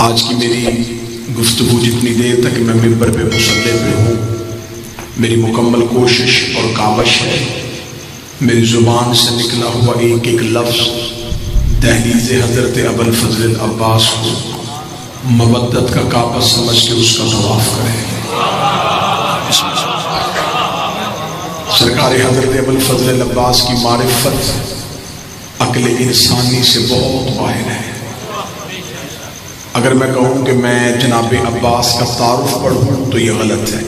آج کی میری گفتگو جتنی دیر تک میں منبر پہ مصلی پہ ہوں، میری مکمل کوشش اور کاوش ہے میری زبان سے نکلا ہوا ایک ایک لفظ دہلیز حضرت ابوالفضل العباس کو مودت کا کعبہ سمجھ کے اس کا طواف کریں۔ سرکار حضرت ابوالفضل العباس کی معرفت عقل انسانی سے بہت باہر ہے۔ اگر میں کہوں کہ میں جناب عباس کا تعارف پڑھوں تو یہ غلط ہے۔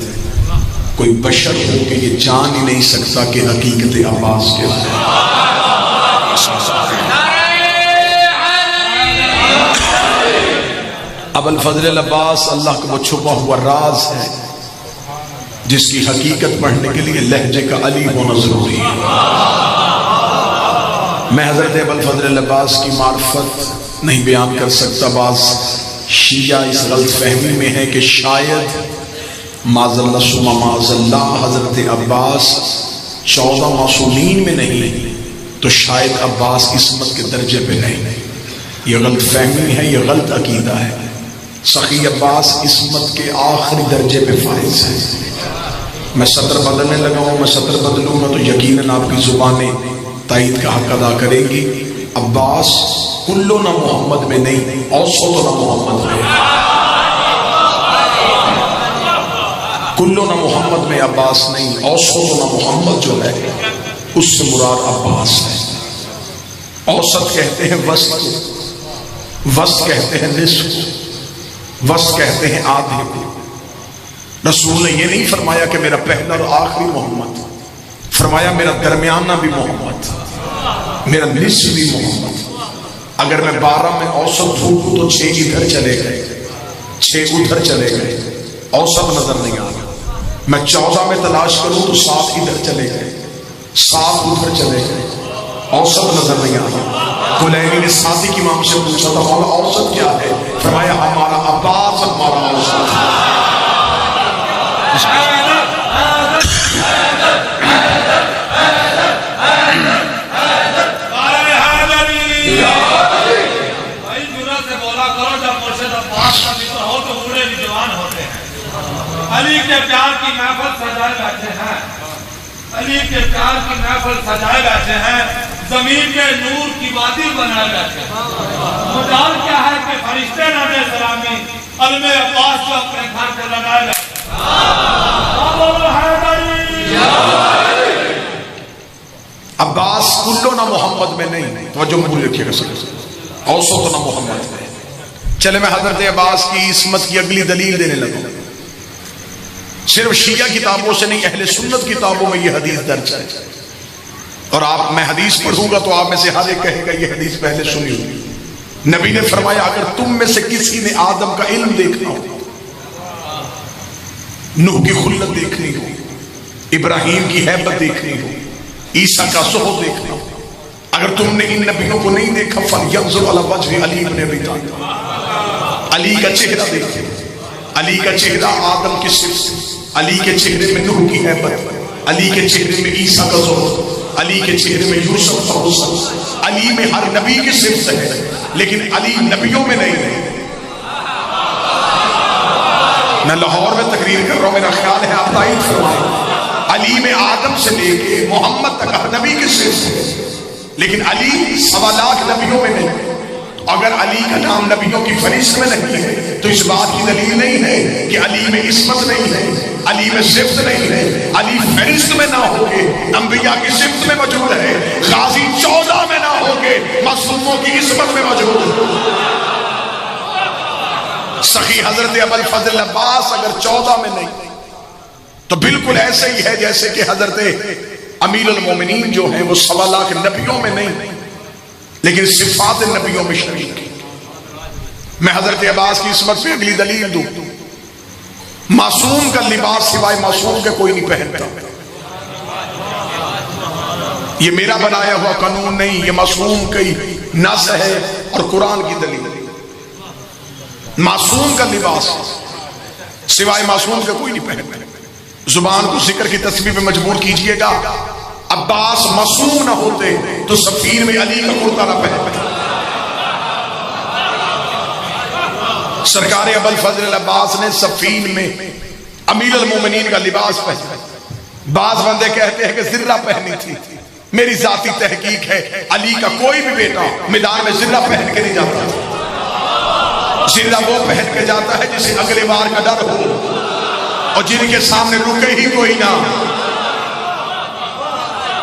کوئی بشر ہو کہ یہ جان ہی نہیں سکتا کہ حقیقت عباس کیا ہے۔ ابوالفضل العباس اللہ کا وہ چھپا ہوا راز ہے جس کی حقیقت پڑھنے کے لیے لہجے کا علی ہونا ضروری ہے۔ میں حضرت ابوالفضل العباس کی معرفت نہیں بیان کر سکتا۔ بعض شیعہ اس غلط فہمی میں ہے کہ شاید معاذ اللہ ثم معاذ اللہ حضرت عباس 14 معصومین میں نہیں تو شاید عباس عصمت کے درجے پہ نہیں۔ یہ غلط فہمی ہے، یہ غلط عقیدہ ہے۔ سخی عباس عصمت کے آخری درجے پہ فائز ہے۔ میں سطر بدلنے لگا ہوں، میں سطر بدلوں گا تو یقیناً آپ کی زبانیں تائید کا حق ادا کریں گی۔ عباس کلو نہ محمد میں نہیں، اوسط نہ محمد میں، کلو نہ محمد میں عباس نہیں، اوسط نہ محمد جو ہے اس سے مراد عباس ہے۔ اوسط کہتے ہیں وسط کو، وسط کہتے ہیں نصف کو، وسط کہتے ہیں آدھے کو۔ رسول نے یہ نہیں فرمایا کہ میرا پہلا اور آخری محمد، فرمایا میرا درمیانہ بھی محمد، میرا نصف بھی محمد۔ اگر میں 12 میں اوسط ڈھونڈوں تو 6 ادھر چلے گئے، 6 ادھر چلے گئے، اوسط نظر نہیں آ گیا۔ میں 14 میں تلاش کروں تو 7 ادھر چلے گئے، 7 ادھر چلے گئے، اوسط نظر نہیں آ گیا۔ کلینی نے صادق امام سے پوچھا تھا مولا اوسط کیا ہے؟ فرمایا ہمارا عباس ہمارا اوسط ہے۔ علی کے پیار کی محفل سجائے بیٹھے ہیں، علی کے پیار کی محفل سجائے بیٹھے ہیں، زمین کے نور کی وادی بنائے بیٹھے ہیں۔ مجال کیا ہے کہ فرشتے نہ دے سلامی، علم عباس جو اپنے گھر سے لگائے بیٹھے ہیں۔ عباس کلو نہ محمد میں نہیں، توجہ مجھے رکھیے گا سر، اوسط نہ محمد میں۔ چلے میں حضرت عباس کی عصمت کی اگلی دلیل دینے لگا۔ صرف شیعہ کتابوں سے نہیں، اہل سنت کتابوں میں یہ حدیث درج ہے۔ اور آپ میں حدیث پڑھوں گا تو آپ میں سے ہر ایک کہے گا یہ حدیث پہلے سنی ہوئی۔ نبی نے فرمایا اگر تم میں سے کسی نے آدم کا علم دیکھنا ہو، نوح کی خلت دیکھنی ہو، ابراہیم کی ہیبت دیکھنی ہو، عیسیٰ کا زہد دیکھنا ہو، اگر تم نے ان نبیوں کو نہیں دیکھا فَلْيَنْظُرْ عَلَى وَجْهِ علی بن ابی طالب، علی کا چہرہ دیکھیں، علی کا چہرہ آدم کی صفت، علی کے چہرے میں نوح کی ہیبت، علی کے چہرے میں عیسیٰ کا زہد، علی کے چہرے میں یوسف کا حسن۔ علی میں ہر نبی کی صفت ہے لیکن علی نبیوں میں نہیں ہے۔ میں لاہور میں تقریر کر رہا ہوں، میرا خیال ہے آپ تائید فرمائیں، علی میں آدم سے لے کے محمد تک ہر نبی کی صفت ہے لیکن علی 1.25 لاکھ نبیوں میں نہیں۔ اگر علی کا نام نبیوں کی فہرست میں نہیں ہے تو اس بات کی دلیل نہیں ہے کہ علی میں عصمت نہیں ہے، علی میں صفت نہیں ہے۔ علی فہرست میں نہ ہو کے انبیاء کی صفت میں موجود ہے، غازی 14 میں نہ ہو کے معصوموں کی عصمت میں موجود ہے۔ سخی حضرت ابوالفضل العباس اگر 14 میں نہیں تو بالکل ایسے ہی ہے جیسے کہ حضرت امیر المومنین جو ہیں وہ 1.25 لاکھ نبیوں میں نہیں لیکن صفات نبیوں میں شریک۔ میں حضرت عباس کی عصمت پہ اگلی دلیل دوں، معصوم کا لباس سوائے معصوم کے کوئی نہیں پہنتا۔ یہ میرا بنایا ہوا قانون نہیں، یہ معصوم کی نص ہے اور قرآن کی دلیل۔ معصوم کا لباس سوائے معصوم کے کوئی نہیں پہنتا۔ زبان کو ذکر کی تسبیح پہ مجبور کیجئے گا، عباس معصوم نہ ہوتے تو سفیر میں علی کا کرتا نہ پہنتے۔ سرکار ابوالفضل عباس نے صفین میں امیر المومنین کا لباس پہنا. بعض بندے کہتے ہیں کہ زرہ پہنی تھی. میری ذاتی تحقیق ہے علی کا کوئی بھی بیٹا میدان میں زرہ پہن کے نہیں جاتا. زرہ وہ پہن کے جاتا ہے جسے اگلے بار کا ڈر ہو اور جن کے سامنے رکے ہی کوئی نہ.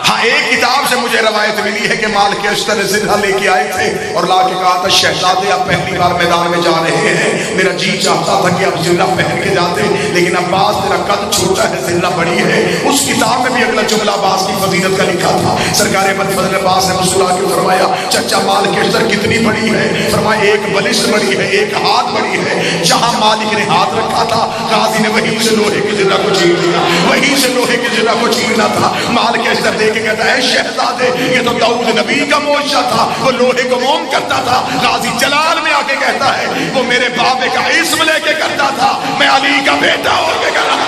ہاں ایک کتاب سے مجھے روایت ملی ہے کہ مالک اشتر زرہ لے کے آئے تھے اور لا کے کہا تھا شہزادے آپ پہلی بار میدان میں جا رہے ہیں, میرا جی چاہتا تھا کہ آپ زرہ پہن کے جاتے, لیکن عباس تیرا قد چھوٹا ہے زرہ بڑی ہے. اس کتاب میں بھی اگلا جملہ عباس کی فضیلت کا لکھا تھا. سرکار ابوالفضل عباس نے مسکرا کے فرمایا چچا مالک اشتر کتنی بڑی ہے؟ فرمایا ایک بلش بڑی ہے, ایک ہاتھ بڑی ہے. جہاں مالک نے ہاتھ رکھا تھا غازی نے وہیں سے لوہے کی زرہ کو چیر دیا, وہیں سے لوہے کی زرہ کو چیرنا تھا. مالک اشتر دیکھ کے کہتا ہے شہزادے یہ تو داؤد نبی کا موجہ تھا, وہ لوہے کو موم کرتا تھا. غازی جلال میں آ کے کہتا ہے وہ میرے بابے کا اسم لے کے کرتا تھا, میں علی کا بیٹا ہو کے کر رہا.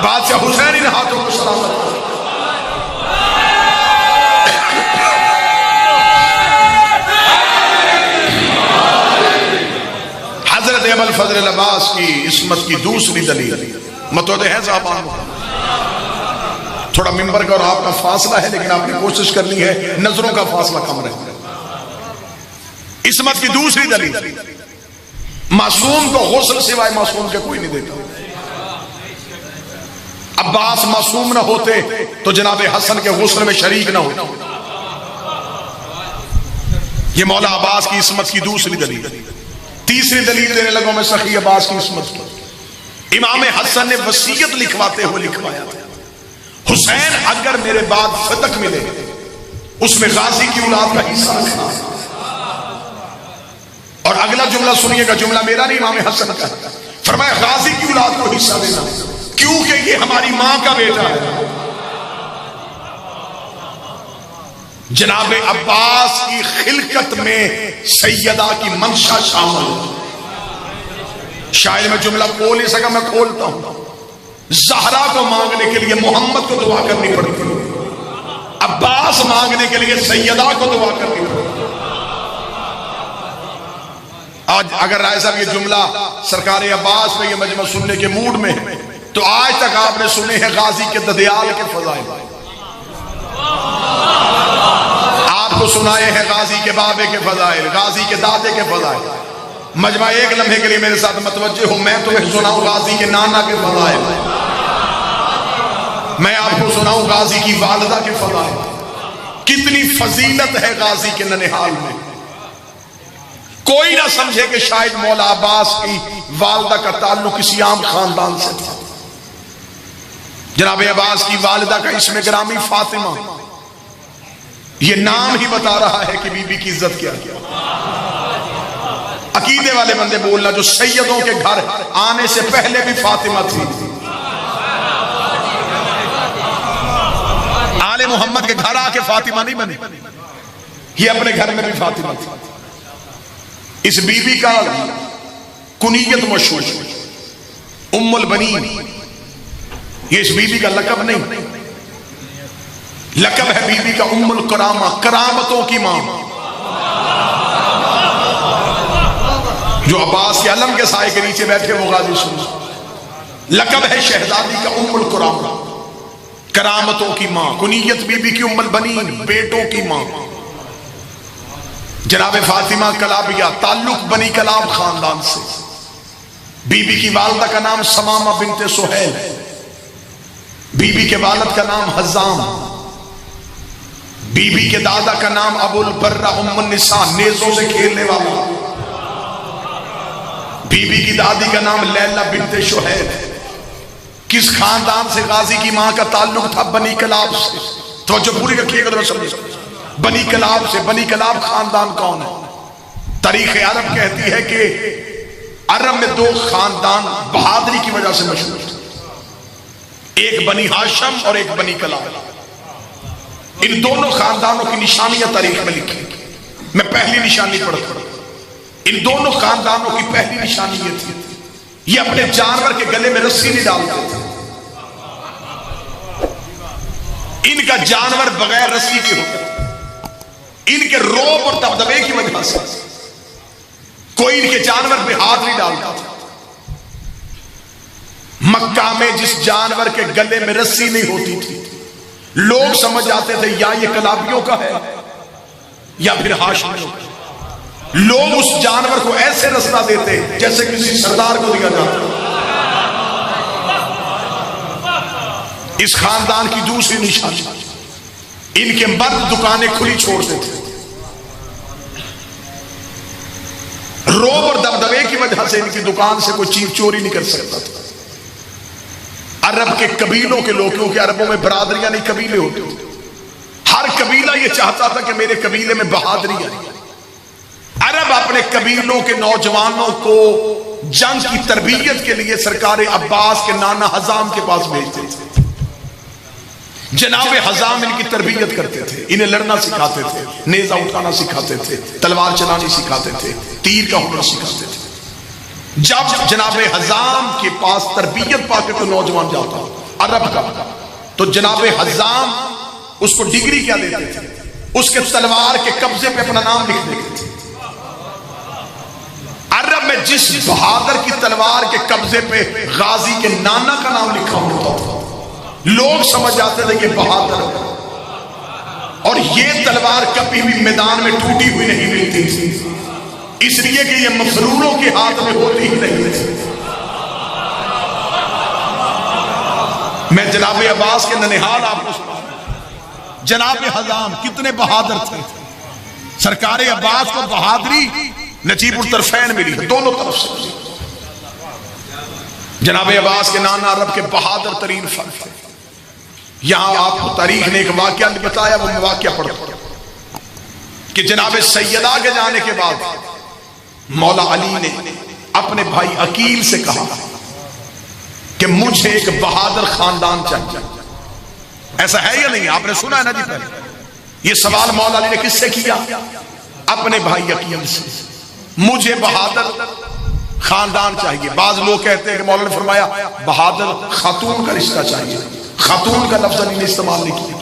بادشاہ حسین ان ہاتھوں کو سلامت کرو. حضرت ابوالفضل عباس کی عصمت کی دوسری دلیل متوجہ ہے صاحبان. تھوڑا ممبر کا اور آپ کا فاصلہ ہے لیکن آپ نے کوشش کرنی ہے نظروں کا فاصلہ کم رہے. عصمت کی دوسری دلیل معصوم کو غسل سوائے معصوم کے کوئی نہیں دیتا. عباس معصوم نہ ہوتے تو جناب حسن کے غسل میں شریک نہ ہوتا. یہ مولا عباس کی عصمت کی دوسری دلیل. تیسری دلیل دینے لگوں میں سخی عباس کی عصمت کی. امام حسن نے وصیت لکھواتے ہوئے لکھوایا تھا حسین اگر میرے بعد فتق ملے اس میں غازی کی اولاد کا حصہ رکھنا. اور اگلا جملہ سنیے گا, جملہ میرا نہیں امام حسن کا. فرمایا غازی کی اولاد کو حصہ دینا کیونکہ یہ ہماری ماں کا بیٹا ہے. جناب عباس کی خلقت میں سیدہ کی منشا شامل ہے. شاید میں جملہ کھول نہیں سکا, میں کھولتا ہوں. زہرا کو مانگنے کے لیے محمد کو دعا کرنی پڑتی, عباس مانگنے کے لیے سیدہ کو دعا کرنی پڑتی. آج اگر رائے صاحب یہ جملہ سرکار عباس پہ یہ مجمع سننے کے موڈ میں ہے تو آج تک آپ نے سنے ہیں غازی کے ددیال کے فضائل, آپ کو سنائے ہیں غازی کے بابے کے فضائل, غازی کے دادے کے فضائل. مجمع ایک لمحے کے لیے میرے ساتھ متوجہ ہوں, میں تمہیں سناؤں غازی کے نانا کے فضائل, میں آپ کو سناؤں غازی کی والدہ کے فضائل. کتنی فضیلت ہے غازی کے ننہال میں. کوئی نہ سمجھے کہ شاید مولا عباس کی والدہ کا تعلق کسی عام خاندان سے تھا. جناب عباس کی والدہ کا اسم گرامی فاطمہ, یہ نام ہی بتا رہا ہے کہ بی بی کی عزت کیا. عقیدے والے بندے بولنا جو سیدوں کے گھر آنے سے پہلے بھی فاطمہ تھی. آل محمد کے گھر آ کے فاطمہ نہیں بنی, یہ اپنے گھر میں بھی فاطمہ تھی. اس بی بی کا کنیت مشہور ام البنین, یہ اس بی بی کا لقب نہیں, لقب ہے بی بی کا ام الکرامہ, کرامتوں کی ماں. جو عباس کے علم کے سائے کے نیچے بیٹھے وہ غازی سن. لقب ہے شہزادی کا ام الکرامہ, کرامتوں کی ماں. کنیت بی بی کی ام البنین, بیٹوں کی ماں. جناب فاطمہ کلابیہ, تعلق بنی کلاب خاندان سے. بی بی کی والدہ کا نام سمامہ بنت سہیل, بی بی کے والد کا نام حزام, بی بی کے دادا کا نام ابو البرہ ام النساء, نیزوں سے کھیلنے والا. بی بی کی دادی کا نام لیلہ بنت شہیب. کس خاندان سے غازی کی ماں کا تعلق تھا؟ بنی کلاب سے. توجہ پوری رکھیے گا تو سمجھے. بنی کلاب سے. بنی کلاب خاندان کون ہے؟ تاریخ عرب کہتی ہے کہ عرب میں دو خاندان بہادری کی وجہ سے مشہور ہیں, ایک بنی ہاشم اور ایک بنی کلاب. ان دونوں خاندانوں کی نشانیاں تاریخ میں لکھی. میں پہلی نشانی پڑھتا ہوں. ان دونوں خاندانوں کی پہلی نشانی یہ تھی, یہ اپنے جانور کے گلے میں رسی نہیں ڈالتے تھے. ان کا جانور بغیر رسی کے ہوتا, ان کے روب اور دبدبے کی وجہ سے کوئی ان کے جانور پہ ہاتھ نہیں ڈالتا تھا۔ مکہ میں جس جانور کے گلے میں رسی نہیں ہوتی تھی لوگ سمجھ جاتے تھے یا یہ کلابیوں کا ہے یا پھر ہاشمیوں کا۔ لوگ اس جانور کو ایسے رستہ دیتے جیسے کسی سردار کو دیا جاتا۔ اس خاندان کی دوسری نشانی، ان کے مرد دکانیں کھلی چھوڑتے تھے۔ روب اور دبدبے کی وجہ سے ان کی دکان سے کوئی چیز چوری نہیں کر سکتا تھا۔ عرب کے قبیلوں کے لوگ، کیونکہ عربوں میں برادریاں نہیں قبیلے ہوتے تھے، ہر قبیلہ یہ چاہتا تھا کہ میرے قبیلے میں بہادری آئے۔ عرب اپنے قبیلوں کے نوجوانوں کو جنگ کی تربیت کے لیے سرکار عباس کے نانا حزام کے پاس بھیجتے تھے۔ جناب حزام ان کی تربیت کرتے تھے، انہیں لڑنا سکھاتے تھے، نیزہ اٹھانا سکھاتے تھے، تلوار چلانی سکھاتے تھے، تیر کا ہنر سکھاتے تھے۔ جب جناب حزام کے پاس تربیت پا کے تو نوجوان جاتا عرب کا، تو جناب حزام اس کو ڈگری کیا دیتے تھے؟ اس کے تلوار کے قبضے پہ اپنا نام لکھ دیتے تھے۔ عرب میں جس بہادر کی تلوار کے قبضے پہ غازی کے نانا کا نام لکھا ہوتا تھا لوگ سمجھ جاتے تھے یہ بہادر ہے، اور یہ تلوار کبھی بھی میدان میں ٹوٹی ہوئی نہیں ملتی تھی، اس لیے کہ یہ مفروروں کے ہاتھ میں ہوتی ہی نہیں تھی۔ میں جناب عباس کے ننہال آپ کو سنا، جناب حزام کتنے بہادر تھے۔ سرکار عباس کو بہادری نجیب الطرفین ملی ہے، دونوں طرف سے۔ جناب عباس کے نانا عرب کے بہادر ترین فرد تھے۔ یہاں آپ کو تاریخ نے ایک واقعہ بتایا، وہ واقعہ پڑھو کہ جناب سیدہ کے جانے کے بعد مولا علی نے اپنے بھائی عقیل سے کہا کہ مجھے ایک بہادر خاندان چاہیے۔ ایسا ہے یا نہیں؟ آپ نے سنا ہے نا جی پہلے یہ سوال مولا علی نے کس سے کیا؟ اپنے بھائی عقیل سے۔ مجھے بہادر خاندان چاہیے۔ بعض لوگ کہتے ہیں کہ مولا نے فرمایا بہادر خاتون کا رشتہ چاہیے، خاتون کا لفظ علی نے استعمال نہیں کیا،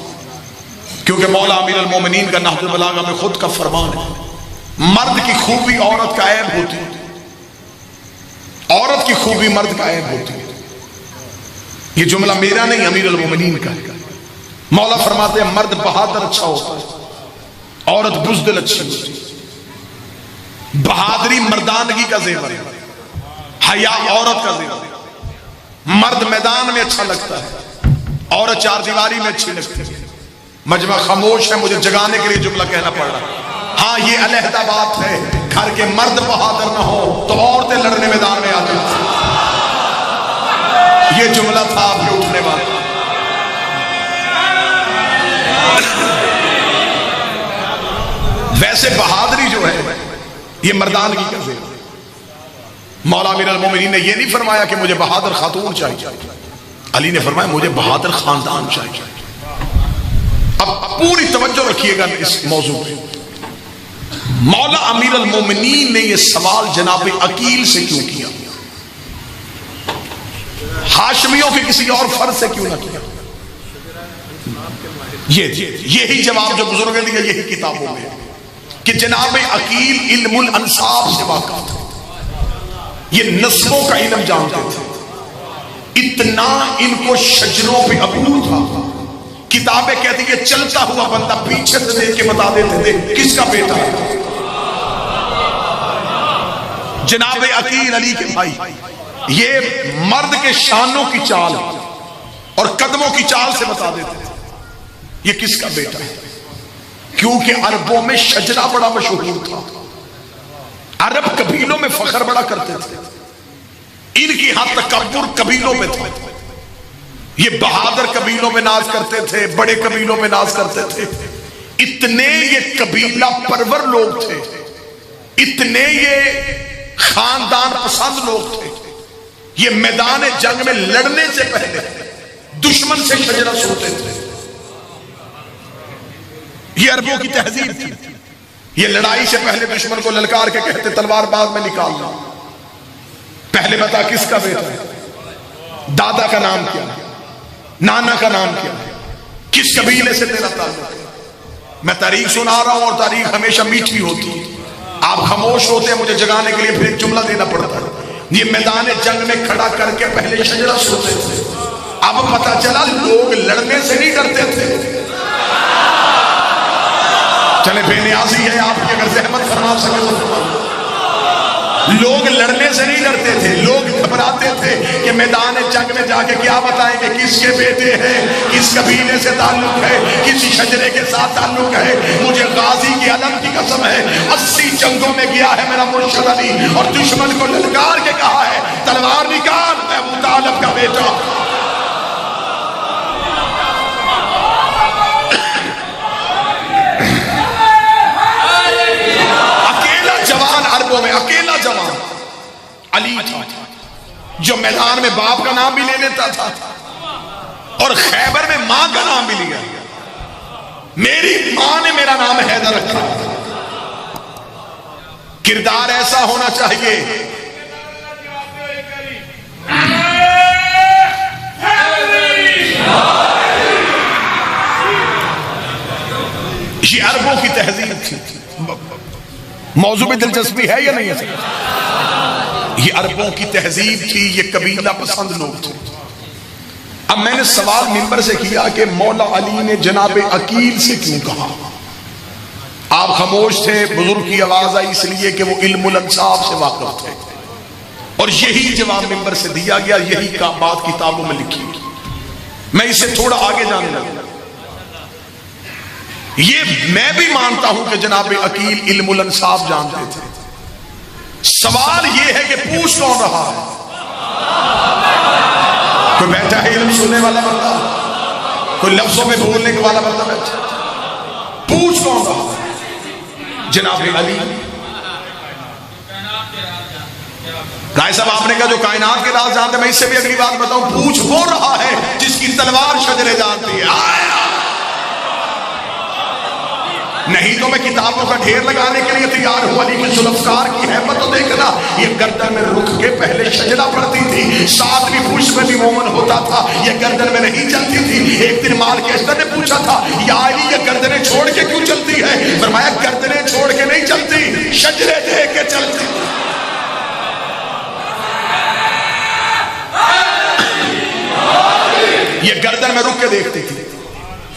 کیونکہ مولا امیر المومنین کا نہج البلاغہ میں خود کا فرمان ہے مرد کی خوبی عورت کا عیب ہوتی ہے، عورت کی خوبی مرد کا عیب ہوتی ہے۔ یہ جملہ میرا نہیں، امیر المومنین کا۔ مولا فرماتے ہیں مرد بہادر اچھا ہوتا ہے، عورت بزدل اچھی ہوتی ہے۔ بہادری مردانگی کا زیور ہے، حیا عورت کا زیور ہے۔ مرد میدان میں اچھا لگتا ہے، عورت چار دیواری میں اچھی لگتی ہے۔ مجمع خاموش ہے، مجھے جگانے کے لیے جملہ کہنا پڑ رہا ہے۔ ہاں یہ علیحدہ بات ہے، گھر کے مرد بہادر نہ ہو تو عورتیں لڑنے میدان میں آتی ہیں۔ یہ جملہ تھا آپ کے اٹھنے والا۔ ویسے بہادری جو ہے یہ مردانگی کا زیور ہے۔ مولا امیر المومنین نے یہ نہیں فرمایا کہ مجھے بہادر خاتون چاہیے، علی نے فرمایا مجھے بہادر خاندان چاہیے۔ اب پوری توجہ رکھیے گا اس موضوع پہ۔ مولا امیر المومنین نے یہ سوال جناب عقیل سے کیوں کیا؟ ہاشمیوں کے کسی اور فرد سے کیوں نہ کیا؟ یہی جواب جو بزرگ نے دیا یہی کتابوں میں کہ جناب عقیل علم الانساب سے واقف تھے، یہ نسبوں کا علم جانتے تھے، اتنا ان کو شجروں پہ عبور تھا۔ کتابیں کہتی کہ چلتا ہوا بندہ پیچھے سے دیکھ کے بتا دیتے تھے کس کا بیٹا ہے۔ جناب عقیل علی کے بھائی یہ مرد کے شانوں کی چال اور قدموں کی چال سے بتا دیتے تھے یہ کس کا بیٹا ہے، کیونکہ عربوں میں شجرہ بڑا مشہور تھا، عرب قبیلوں میں فخر بڑا کرتے تھے، ان کی ہاں تکبر قبیلوں میں تھا، یہ بہادر قبیلوں میں ناز کرتے تھے، بڑے قبیلوں میں ناز کرتے تھے، اتنے یہ قبیلہ پرور لوگ تھے، اتنے یہ خاندان پسند لوگ تھے، یہ میدان جنگ میں لڑنے سے پہلے دشمن سے شجرہ سنتے تھے۔ یہ عربوں کی تہذیب تھی، یہ لڑائی سے پہلے دشمن کو للکار کے کہتے تلوار باغ میں نکال دو، پہلے بتا کس کا بیٹا ہے، دادا کا نام کیا ہے، نانا کا نام کیا ہے، کس قبیلے سے تیرا تعلق ہے۔ میں تاریخ سنا رہا ہوں اور تاریخ ہمیشہ میٹھی ہوتی ہے، آپ خاموش ہوتے ہیں، مجھے جگانے کے لیے پھر ایک جملہ دینا پڑتا ہے. یہ میدان جنگ میں کھڑا کر کے پہلے شجرہ سوتے تھے. اب پتا چلا لوگ لڑنے سے نہیں ڈرتے تھے. چلے بے نیازی ہے آپ کی، اگر زحمت فرما سکے تو. لوگ لڑنے سے نہیں ڈرتے تھے، لوگ گھبراتے تھے کہ میدان جنگ میں جا کے کیا بتائیں کہ کس کے بیٹے ہیں، کس قبیلے سے تعلق ہے، کسی شجرے کے ساتھ تعلق ہے. مجھے غازی کی علم کی قسم ہے، 80 جنگوں میں گیا ہے میرا مرشد علی، اور دشمن کو للکار کے کہا ہے تلوار نکال، میں ابو طالب کا بیٹا. عربوں میں اکیلا جوان علی تھا جو میدان میں باپ کا نام بھی لے لیتا تھا اور خیبر میں ماں کا نام بھی لیا. میری ماں نے میرا نام حیدر رکھا. کردار ایسا ہونا چاہیے. یہ عربوں کی تہذیب تھی. موضوع میں دلچسپی ہے یا نہیں ہے؟ یہ عربوں کی تہذیب تھی، یہ قبیلہ پسند لوگ تھے. اب میں نے سوال منبر سے کیا کہ مولا علی نے جناب عقیل سے کیوں کہا؟ آپ خاموش تھے، بزرگ کی آواز آئی اس لیے کہ وہ علم الانصاب سے واقف تھے، اور یہی جواب منبر سے دیا گیا، یہی بات کتابوں میں لکھی. میں اسے تھوڑا آگے جانے لگا. یہ میں بھی مانتا ہوں کہ جناب عقیل علم الانصاب جانتے تھے. سوال یہ ہے کہ پوچھ کون رہا ہے؟ کوئی بیٹھا ہے علم سننے والا بندہ، کوئی لفظوں میں بولنے والا بندہ بیٹھا. پوچھ کون رہا ہے؟ جناب علی. رائے صاحب آپ نے کہا جو کائنات کے راز جانتے، میں اس سے بھی اگلی بات بتاؤں. پوچھ وہ رہا ہے جس کی تلوار شجرے جانتی ہے. آیا نہیں تو میں کتابوں کا ڈھیر لگانے کے لیے تیار ہوں. علی کی ذوالفقار کی ہیبت تو دیکھنا، یہ گردن میں رک کے پہلے شجرہ پڑتی تھی، 7ویں پشت میں بھی مومن ہوتا تھا، یہ گردن میں نہیں چلتی تھی. ایک دن مال کے اشتر نے پوچھا تھا یا علی یہ گردنیں چھوڑ کے کیوں چلتی ہے؟ فرمایا گردنیں چھوڑ کے نہیں چلتی، شجرے دیکھ کے چلتی. یہ گردن میں رک کے دیکھتی تھی.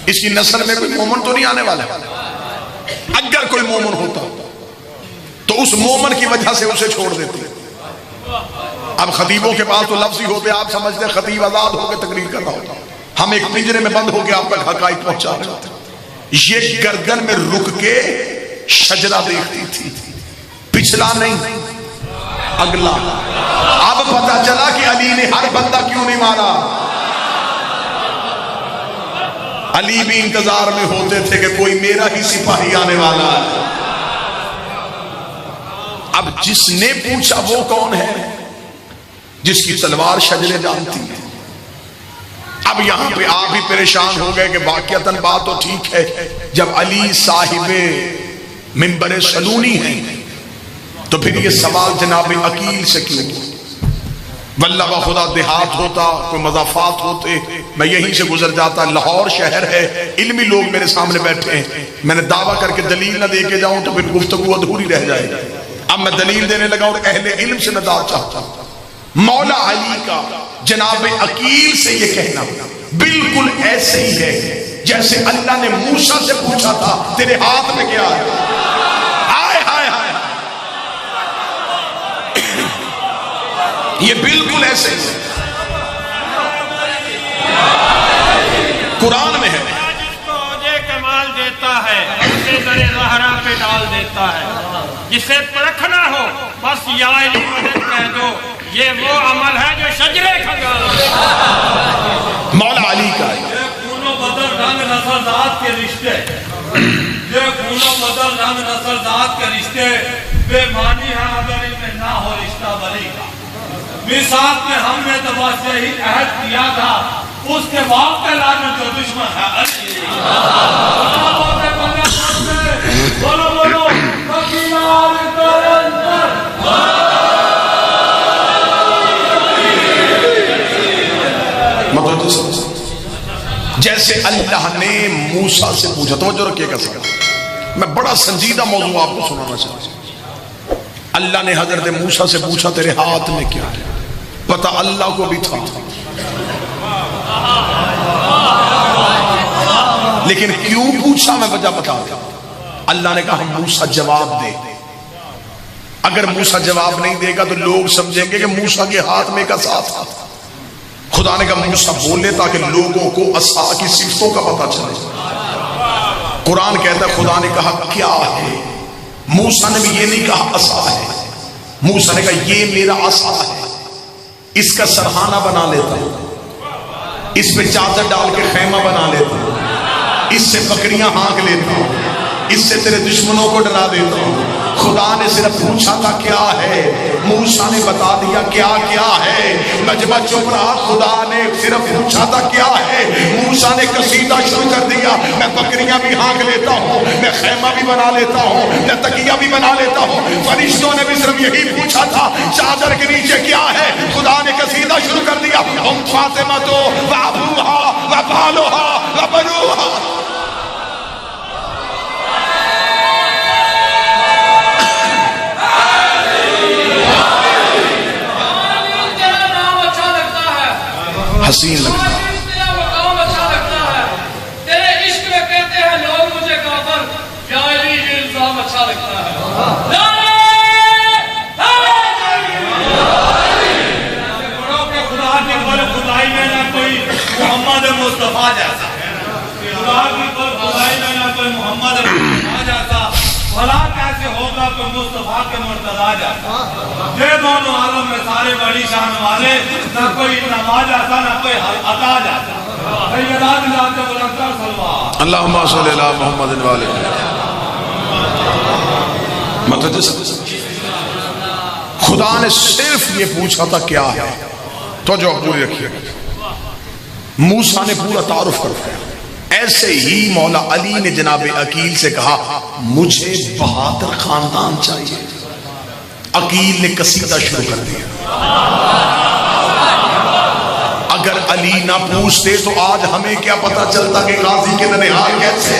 اس کی نسل میں کوئی مومن تو نہیں آنے والا. اگر کوئی مومن ہوتا تو اس مومن کی وجہ سے اسے چھوڑ دیتے. اب خطیبوں کے پاس تو لفظ ہی ہوتے، آپ سمجھتے خطیب آزاد ہو کے تقریر کر رہا ہوتا، ہم ایک پنجرے میں بند ہو کے آپ تک حقائق پہنچا رہے ہوتے. یہ گردن میں رک کے شجرہ دیکھتی تھی، پچھلا نہیں اگلا. اب پتا چلا کہ علی نے ہر بندہ کیوں نہیں مارا. علی بھی انتظار میں ہوتے تھے کہ کوئی میرا ہی سپاہی آنے والا ہے. اب جس نے پوچھا وہ کون ہے؟ جس کی تلوار شجرے جانتی ہے. اب یہاں پہ آپ بھی پریشان ہو گئے کہ واقعتاً بات تو ٹھیک ہے، جب علی صاحب منبر سلونی ہیں تو پھر یہ سوال جناب عقیل سے کیوں؟ واللہ بخدا دیہات ہوتا، کوئی مضافات ہوتے، میں یہیں سے گزر جاتا. لاہور شہر ہے، علمی لوگ میرے سامنے بیٹھے ہیں، میں نے دعویٰ کر کے دلیل نہ دے کے جاؤں تو پھر گفتگو ادھوری رہ جائے. اب میں دلیل دینے لگا اور اہل علم سے مداد چاہتا ہوں. مولا علی کا جناب عقیل سے یہ کہنا بالکل ایسے ہی ہے جیسے اللہ نے موسیٰ سے پوچھا تھا تیرے ہاتھ میں کیا ہے. یہ بالکل ایسے قرآن میں ہے. جس کو عہدے کمال دیتا ہے اسے در زہرا پہ ڈال دیتا ہے. جسے پرکھنا ہو بس یا علی مدد کہہ دو، یہ وہ عمل ہے جو شجرے کھنگال. مولا علی کا یہ خون و بدن رنگ نسل ذات کے رشتے، یہ خون و بدن رنگ نسل ذات کے رشتے بے معنی ہے اگر ان میں نہ ہو رشتہ بری کا. میثاق میں ہم نے تو بس یہی عہد کیا تھا، اس کے بعد کا لعنت جو دشمن ہے علی. بولو بولو جیسے اللہ نے موسیٰ سے پوچھا. توجہ رکھیے گا سر، میں بڑا سنجیدہ موضوع آپ کو سنانا چاہتا ہوں. اللہ نے حضرت موسیٰ سے پوچھا تیرے ہاتھ میں کیا ہے؟ پتہ اللہ کو بھی تھا، لیکن کیوں پوچھا میں وجہ بتا دوں۔ اللہ نے کہا موسیٰ جواب دے۔ اگر موسیٰ جواب نہیں دے گا تو لوگ سمجھیں گے کہ موسیٰ کے ہاتھ میں ایک عصا تھا۔ خدا نے کہا موسیٰ بولے تاکہ لوگوں کو عصا کی صفتوں کا پتہ چلے۔ قرآن کہتا ہے خدا نے کہا کیا ہے؟ موسیٰ نے بھی یہ نہیں کہا عصا ہے، موسیٰ نے کہا یہ میرا عصا ہے، اس کا سرہانہ بنا لیتا ہوں، اس پہ چادر ڈال کے خیمہ بنا لیتا ہوں، اس سے بکریاں ہانک لیتا ہوں، اس سے تیرے دشمنوں کو ڈرا دیتا ہوں۔ خدا نے صرف پوچھا تھا کیا ہے، موسیٰ نے بتا دیا کیا کیا ہے۔ نجمہ چپ رہا، خدا نے صرف پوچھا تھا کیا ہے، موسیٰ نے قصیدہ شروع کر دیا، میں بکریاں بھی ہانک لیتا ہوں، میں خیمہ بھی بنا لیتا ہوں، میں تکیہ بھی بنا لیتا ہوں۔ فرشتوں نے بھی صرف یہی پوچھا تھا چادر کے نیچے کیا ہے، خدا نے قصیدہ شروع کر دیا، ہم فاطمہ تو وابوہا وبالوہا وبنوہا۔ حسین لگتا ہے، تیرا مقام اچھا لگتا ہے، تیرے عشق میں کہتے ہیں لوگ مجھے کافر، یا علی یہ الزام اچھا لگتا ہے۔ بڑوں کے خدا کے بل خدائی میں نہ کوئی محمد مصطفیٰ جیسا، خدا کی بل خدائی میں نہ کوئی محمد مصطفیٰ جیسا، بھلا کیسے ہوگا کوئی مصطفیٰ کے مرتضیٰ جیسا۔ یہ دونوں عالم میں سارے بڑی شان والے، نہ کوئی نماز جیسا نہ کوئی عطا جیسا۔ سیدات ذات بلندر صلوات اللہم صلی اللہ محمد والے مطلب خدا نے صرف یہ پوچھا تھا کیا ہے، تو جو پوری رکھیے گا۔ موسیٰ نے پورا تعارف کر دیا۔ ایسے ہی مولا علی نے جناب عقیل سے کہا مجھے بہادر خاندان چاہیے۔ عقیل نے قصیدہ شروع کر دیا۔ اگر علی نہ پوچھتے تو آج ہمیں کیا پتا چلتا کہ غازی کے ننہال کیسے۔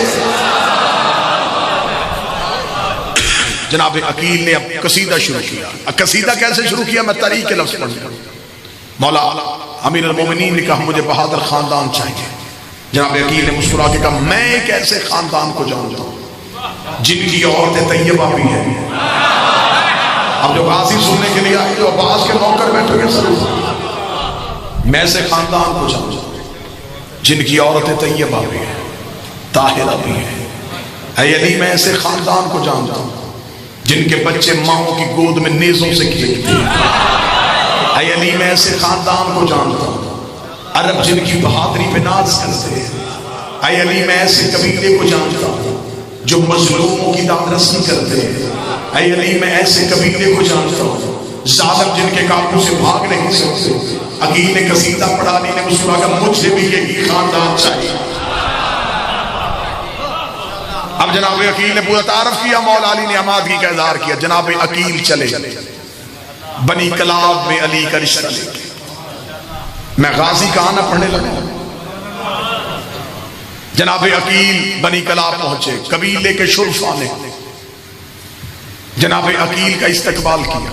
جناب عقیل نے اب قصیدہ شروع کیا۔ قصیدہ کیسے شروع کیا؟ میں طریق کے لفظ پڑھ لوں۔ مولا امیر المومنین نے کہا مجھے بہادر خاندان چاہیے۔ جناب عقیل نے مسکرا کے کہا میں ایک ایسے خاندان کو جانتا ہوں جن کی عورتیں طیبہ بھی ہیں۔ اب جو غازی سننے کے لیے آئے جو عباس کے نوکر بیٹھے گے سر، میں ایسے خاندان کو جانتا ہوں جن کی عورتیں طیبہ بھی ہیں، طاہرہ بھی ہیں۔ اے علی میں ایسے خاندان کو جانتا ہوں جن کے بچے ماؤں کی گود میں نیزوں سے کھیلتے ہیں۔ اے علی میں ایسے خاندان کو جانتا ہوں عرب جن کی بہادری پہ ناز کرتے ہیں۔ اے علی میں ایسے قبیلے کو جانتا ہوں جو مظلوموں کی داد رسی کرتے ہیں۔ اے علی میں ایسے قبیلے کو جانتا ہوں ظالم جن کے قابو سے بھاگ نہیں سکتے۔ عقیل نے قصیدہ پڑھا، علی نے مسکرا کر مجھے بھی یہی خاندان چاہیے۔ اب جناب عقیل نے پورا تعارف کیا، مولا علی نے آمادگی کا اظہار کیا۔ جناب عقیل چلے بنی کلاب میں علی کا رشتہ لے کے۔ میں غازی کہاں نہ پڑھنے لگا۔ جناب عقیل بنی کلاب پہنچے، قبیلے کے شرفا نے جناب عقیل کا استقبال کیا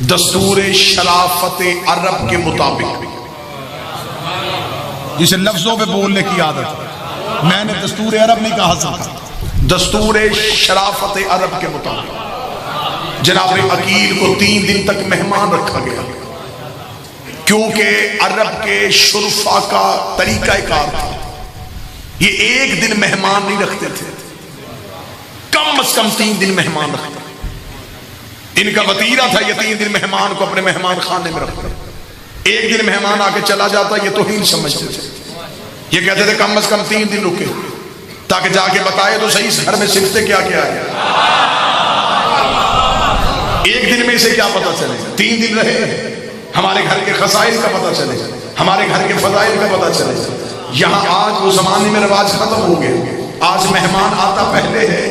دستور شرافت عرب کے مطابق، جسے لفظوں پہ بولنے کی عادت ہے، میں نے دستور عرب نہیں کہا سکتا، دستور شرافت عرب کے مطابق جناب عقیل کو 3 دن تک مہمان رکھا گیا، کیونکہ عرب کے شرفا کا طریقہ کار تھا، یہ 1 دن مہمان نہیں رکھتے تھے، کم از کم 3 دن مہمان رکھتے۔ ان کا وطیرہ تھا یہ 3 دن مہمان کو اپنے مہمان خانے میں رکھتے۔ 1 دن مہمان آ کے چلا جاتا یہ توہین سمجھتے تھے، یہ کہتے تھے کم از کم 3 دن رکے تاکہ جا کے بتائے تو صحیح اس گھر میں صفتیں کیا کیا ہے۔ 1 دن میں اسے کیا پتا چلے، 3 دن رہے ہمارے گھر کے خصائص کا پتہ چلے، ہمارے گھر کے فضائل کا پتہ چلے۔ یہاں آج وہ زمانے میں رواج ختم ہو گئے، آج مہمان آتا پہلے ہے،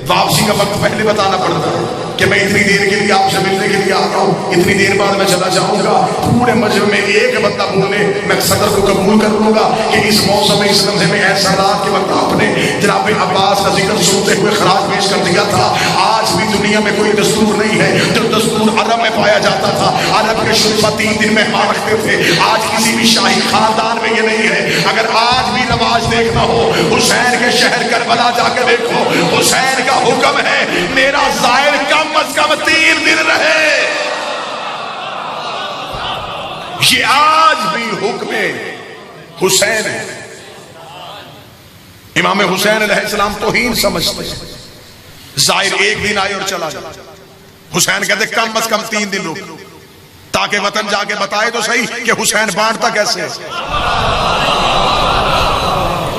واپسی کا وقت پہلے بتانا پڑتا ہے کہ میں اتنی دیر کے لیے آپ سے ملنے کے لیے آتا ہوں، اتنی دیر بعد میں چلا جاؤں گا۔ پورے مجمع میں ایک بندہ بولے میں صدر کو قبول کر لوں گا کہ اس موسم میں اس لمحے میں ایسا رات کے وقت آپ نے جناب عباس کا ذکر سنتے ہوئے خراج پیش کر دیا تھا، آج آج بھی دنیا میں کوئی دستور نہیں ہے جو دستور عرب میں پایا جاتا تھا. عرب کے شرفا 3 دن مہمان رکھتے تھے. آج کسی بھی شاہی خاندان میں یہ نہیں ہے. اگر آج بھی نماز دیکھنا ہو حسین کے شہر کربلا جا کے دیکھو. حسین کا حکم ہے میرا زائر کم از کم 3 دن رہے. یہ آج بھی حکم حسین ہے. امام حسین علیہ السلام توہین سمجھتے ہیں. زائر 1 دن آئے اور چلا گیا. حسین کہتے کم از کم 3 دن رک تاکہ وطن جا کے بتائے تو صحیح کہ حسین بانٹتا کیسے ہے.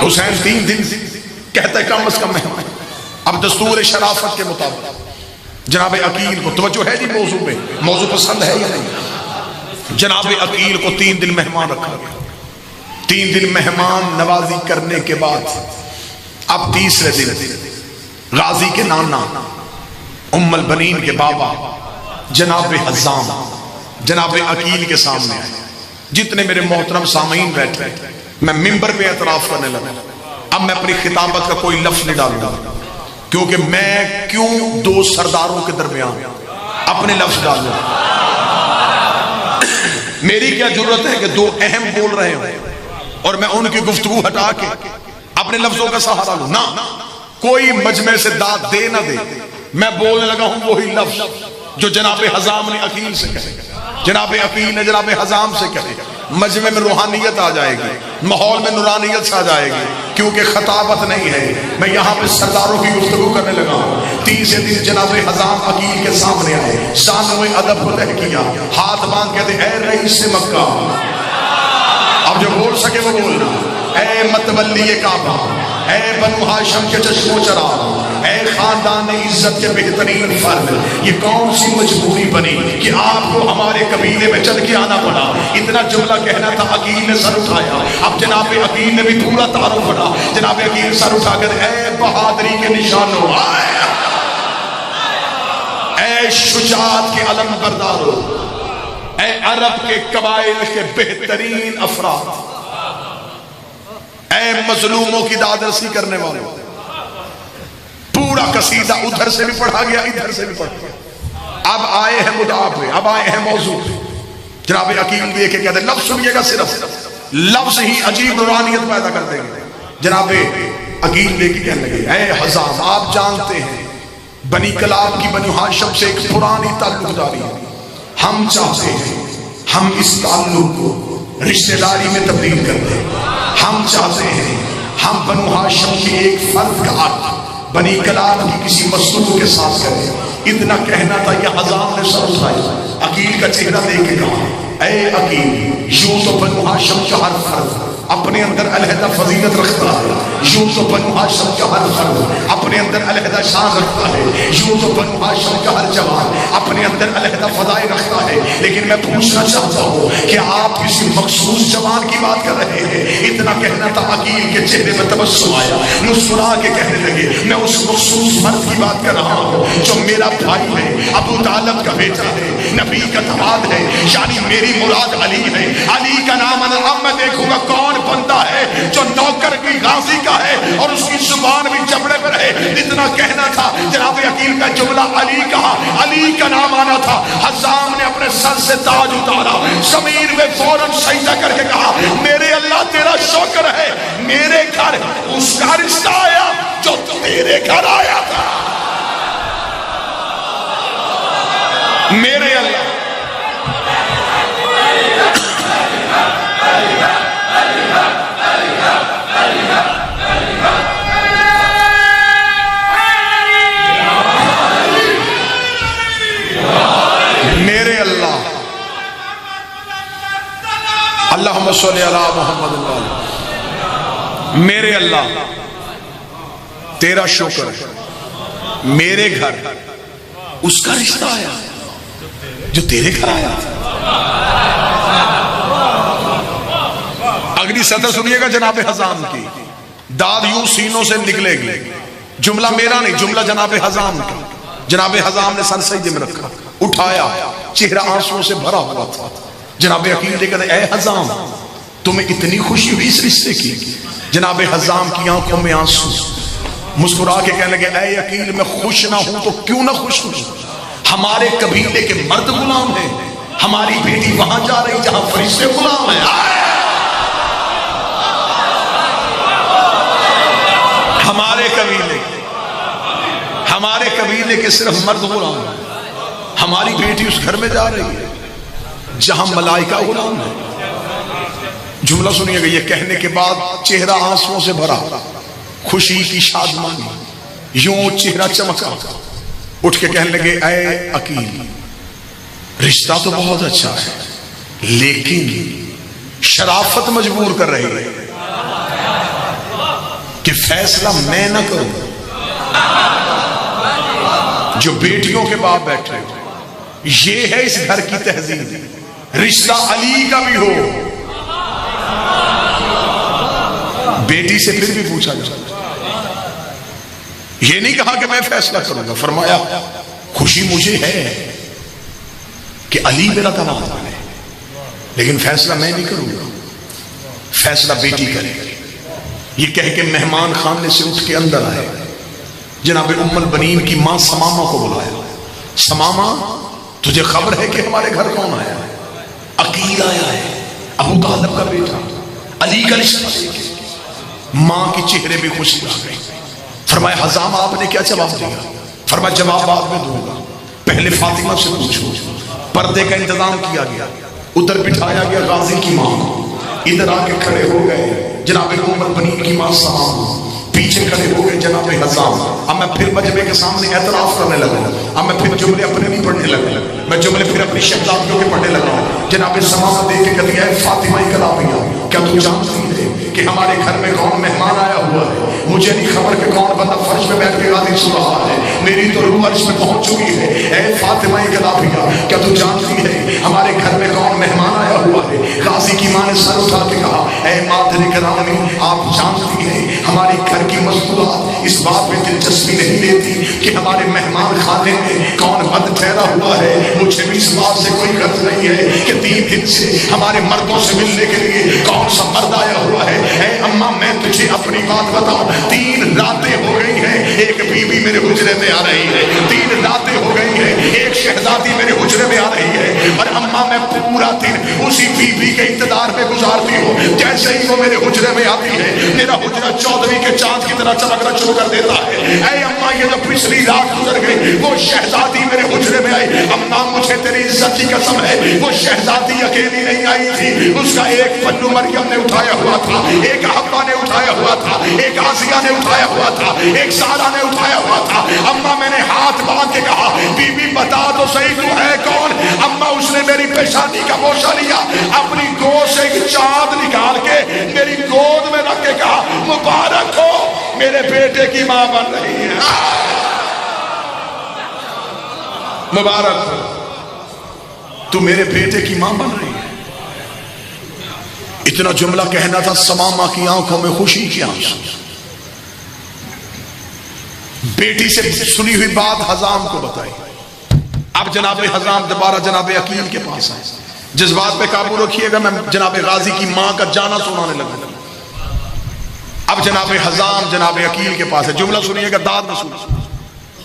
حسین 3 دن کہتے کم از کم مہمان. اب دستور شرافت کے مطابق جناب عقیل کو توجہ ہے جی موضوع میں, موضوع پسند ہے یا نہیں. جناب عقیل کو 3 دن مہمان رکھا گیا. 3 دن مہمان نوازی کرنے کے بعد اب تیسرے دن غازی کے نانا ام البنین کے بابا جناب حزام جناب عقیل کے سامنے آئے. جتنے میرے محترم سامعین بیٹھے میں ممبر پہ اعتراف کرنے لگا. اب میں اپنی خطابت کا کوئی لفظ نہیں ڈالوں گا کیونکہ میں کیوں 2 سرداروں کے درمیان اپنے لفظ ڈالوں. میری کیا ضرورت ہے کہ 2 اہم بول رہے ہوں اور میں ان کی گفتگو ہٹا کے اپنے لفظوں کا سہارا لوں. نہ, کوئی مجمع سے داد دے نہ دے, میں بولنے لگا ہوں وہی لفظ جو جناب حزام نے عقیل سے کہے, جناب عقیل نے جناب حزام سے کہے. مجمع میں روحانیت آ جائے گی, ماحول میں نورانیت آ جائے گی. کیونکہ خطابت نہیں ہے, میں یہاں پہ سرداروں کی گفتگو کرنے لگا ہوں. تیسرے دن جناب حزام عقیل کے سامنے آئے, سامنے ادب کو طے کیا, ہاتھ باندھ کہتے اے رئیس مکہ. اب جو بول سکے وہ بولنا. اے متولی کعبہ, اے بنو ہاشم کے چشم و چراغ, اے خاندان عزت کے بہترین فرد, یہ کون سی مجبوری بنی کہ آپ کو ہمارے قبیلے میں چل کے آنا پڑا. اتنا جملہ کہنا تھا, عقیل نے سر اٹھایا. اب جناب عقیل نے بھی پورا تعارف پڑا. جناب عقیل سر اٹھا کر اے بہادری کے نشانوں, اے شجاعت کے علم برداروں, اے عرب کے قبائل کے بہترین افراد, اے مظلوموں کی دادرسی کرنے والوں. پورا قصیدہ ادھر سے بھی پڑھا گیا, ادھر سے بھی پڑھا گیا. اب آئے ہیں مدعا پہ, اب آئے ہیں موضوع پہ. جناب عقیل بھی ایک کہتے ہیں لفظ سنیے گا, صرف لفظ ہی عجیب نورانیت پیدا کر دیں گے. جناب عقیل بھی کہنے لگے اے حزام, آپ جانتے ہیں بنی کلاب کی بنو ہاشم سے ایک پرانی تعلق داری ہے. ہم چاہتے ہیں ہم اس تعلق کو رشتہ داری میں تبدیل کر دیں. ہم چاہتے ہیں ہم بنو ہاشم کی ایک فرد کا عقد بنی کلاب کی کسی مصلوب کے ساتھ کریں. اتنا کہنا تھا, یہ حزام نے سر اٹھایا, عقیل کا چہرہ دیکھ کے کہا اے عقیل, یوں تو بنو ہاشم کا ہر فرد اپنے اندر علیحدہ فضیلت رکھتا ہے, یوں تو بنو ہاشم کا ہر فرد اپنے اندر علیحدہ شان رکھتا ہے, یوں تو بنو ہاشم کا ہر جوان اپنے اندر علیحدہ فضائل رکھتا ہے. لیکن میں پوچھنا چاہتا ہوں کہ آپ کسی مخصوص جوان کی بات کر رہے ہیں. اتنا کہنا تھا, عقیل کے چہرے میں تبسم آیا, مسکرا کے کہنے لگے میں اس مخصوص مرد کی بات کر رہا ہوں جو میرا بھائی ہے, ابو طالب کا بیٹا ہے, نبی کا داماد ہے, یعنی میری مراد علی ہے. علی کا نام اب میں دیکھوں گا کون بندہ ہے جو نوکر کی غازی کا ہے اور اس کی زبان بھی چمڑے پر ہے. اتنا کہنا تھا, جناب عقیل کا جملہ علی کہا, علی کا نام آنا تھا. حزام نے اپنے سر سے تاج اتارا, زمین میں فوراً سجدہ کر کے کہا میرے اللہ تیرا شکر ہے, میرے گھر اس کا رشتہ آیا جو تیرے گھر آیا تھا. میرے اللہ اللہم صلی علی محمد. میرے اللہ تیرا شکر ہے, میرے گھر اس کا رشتہ آیا جو تیرے گھر آیا. اگلی سطح سنیے گا جناب حزام کی, داد یوں سینوں سے نکلے گی. جملہ میرا نہیں, جملہ جناب حزام کا. جناب حزام نے سر سجدے میں رکھا, اٹھایا, چہرہ آنسوں سے بھرا ہوا تھا. جناب عقیل نے کہا اے حزام تمہیں اتنی خوشی ہوئی اس رشتے کی. جناب حزام کی آنکھوں میں آنسو, مسکرا کے کہنے لگے اے عقیل میں خوش نہ ہوں تو کیوں نہ خوش ہوں، ہمارے قبیلے کے مرد غلام ہیں، ہماری بیٹی وہاں جا رہی جہاں فرشتے غلام ہیں۔ ہمارے قبیلے کے صرف مرد غلام ہیں، ہماری بیٹی اس گھر میں جا رہی ہے جہاں ملائکہ غلام ہے۔ جملہ سنیے گا، یہ کہنے کے بعد چہرہ آنسوؤں سے بھرا، خوشی کی شادمانی، یوں چہرہ چمکا، اٹھ کے کہنے لگے اے عقیل رشتہ تو بہت اچھا ہے لیکن شرافت مجبور کر رہی ہے کہ فیصلہ میں نہ کروں، جو بیٹیوں کے باپ بیٹھے ہو، یہ ہے اس گھر کی تہذیب، رشتہ علی کا بھی ہو۔ بیٹی سے پھر بھی پوچھا جائے، یہ نہیں کہا کہ میں فیصلہ کروں گا، فرمایا خوشی مجھے ہے کہ علی میرا داماد بنے، لیکن فیصلہ میں نہیں کروں گا، فیصلہ بیٹی کرے۔ یہ کہہ کے مہمان خانے سے اٹھ کے اندر آئے، جناب ام البنین کی ماں سمامہ کو بلایا، سمامہ تجھے خبر ہے کہ ہمارے گھر کون آیا ہے؟ عقیل آیا ہے، ابو طالب کا بیٹا، علی کا رشتہ۔ ماں کی چہرے بھی خوشی آ گئی۔ فرمایا حزام آپ نے کیا جواب دیا؟ فرمایا جواب بعد میں دوں گا، پہلے فاطمہ سے پوچھو۔ پردے کا انتظام کیا گیا، ادھر بٹھایا گیا غازی کی ماں کو، ادھر آ کے کھڑے ہو گئے جناب ام البنین کی ماں سمامہ، پیچھے کھڑے ہو گئے جناب حزام۔ اب میں پھر مجمع کے سامنے اعتراف کرنے لگا، اب میں پھر جملے اپنے نہیں پڑھنے لگا، میں جملے پھر اپنی شہزادیوں کے پڑھنے لگا۔ جناب سمامہ دیکھ کے کہتی ہے فاطمہ کلابیہ، کیا تو جانتی ہے کہ ہمارے گھر میں کون مہمان آیا ہوا ہے؟ مجھے نہیں خبر کہ کون بندہ فرش میں بیٹھ کے غازی سن رہا ہے، میری تو روح عرش میں پہنچ چکی ہے۔ اے فاطمہ کلابیہ، کیا تو جانتی ہے ہمارے گھر میں کون مہمان آیا ہوا ہے؟ غازی کی ماں نے سر اٹھا کے کہا اے مادر کرام، آپ جانتی ہیں ہماری گھر کی مذکورات اس بات میں دلچسپی نہیں لیتی کہ ہمارے مہمان خانے میں کون بد ٹھہرا ہوا ہے، مجھے بھی اس بات سے کوئی غرض نہیں ہے کہ 3 دن سے ہمارے مردوں سے ملنے کے لیے کون سا مرد آیا ہوا ہے۔ اے اماں میں تجھے اپنی بات بتاؤں، 3 راتیں ہو گئی ہیں ایک بیوی میرے حجرے میں آ رہی ہے، 3 راتیں ہو گئی ہیں ایک شہزادی میرے حجرے میں آ رہی ہے، اور اماں میں پورا دن اسی بیوی کے انتظار میں گزارتی ہوں، جیسے ہی وہ میرے حجرے میں آتی ہے میرا حجرہ 14ویں کے چاند کی طرح چمکنا شروع کر دیتا ہے۔ اے اماں یہ جو پچھلی رات گزر گئی وہ شہزادی میرے حجرے میں آئی، اماں مجھے تیری عزت کی قسم ہے وہ شہزادی اکیلی نہیں آئی تھی، اس کا ایک پلو مریم نے اٹھایا ہوا تھا، ایک حوا نے اٹھایا ہوا تھا، ایک آسیہ نے اٹھایا ہوا تھا، ایک سارہ نے اٹھایا ہوا تھا۔ اماں میں نے ہاتھ باندھ کے کہا بی بی بتا تو صحیح تو ہے کون؟ اماں اس نے میری پیشانی کا بوسہ لیا، اپنی گود سے ایک چاند نکال کے میری گود میں رکھ کے کہا مبارک ہو میرے بیٹے کی ماں بن رہی ہے، مبارک ہو تو میرے بیٹے کی ماں بن رہی ہے۔ اتنا جملہ کہنا تھا، سمامہ کی آنکھوں میں خوشی کی آنسو۔ بیٹی سے سنی ہوئی بات حزام کو بتائی، اب جناب حزام دوبارہ جناب عقیل کے پاس آئے، جذبات پہ قابو رکھیے گا، میں جناب غازی کی ماں کا جانا سنانے لگا۔ اب جناب حزام جناب عقیل کے پاس ہے، جملہ سنیے گا داد رسول۔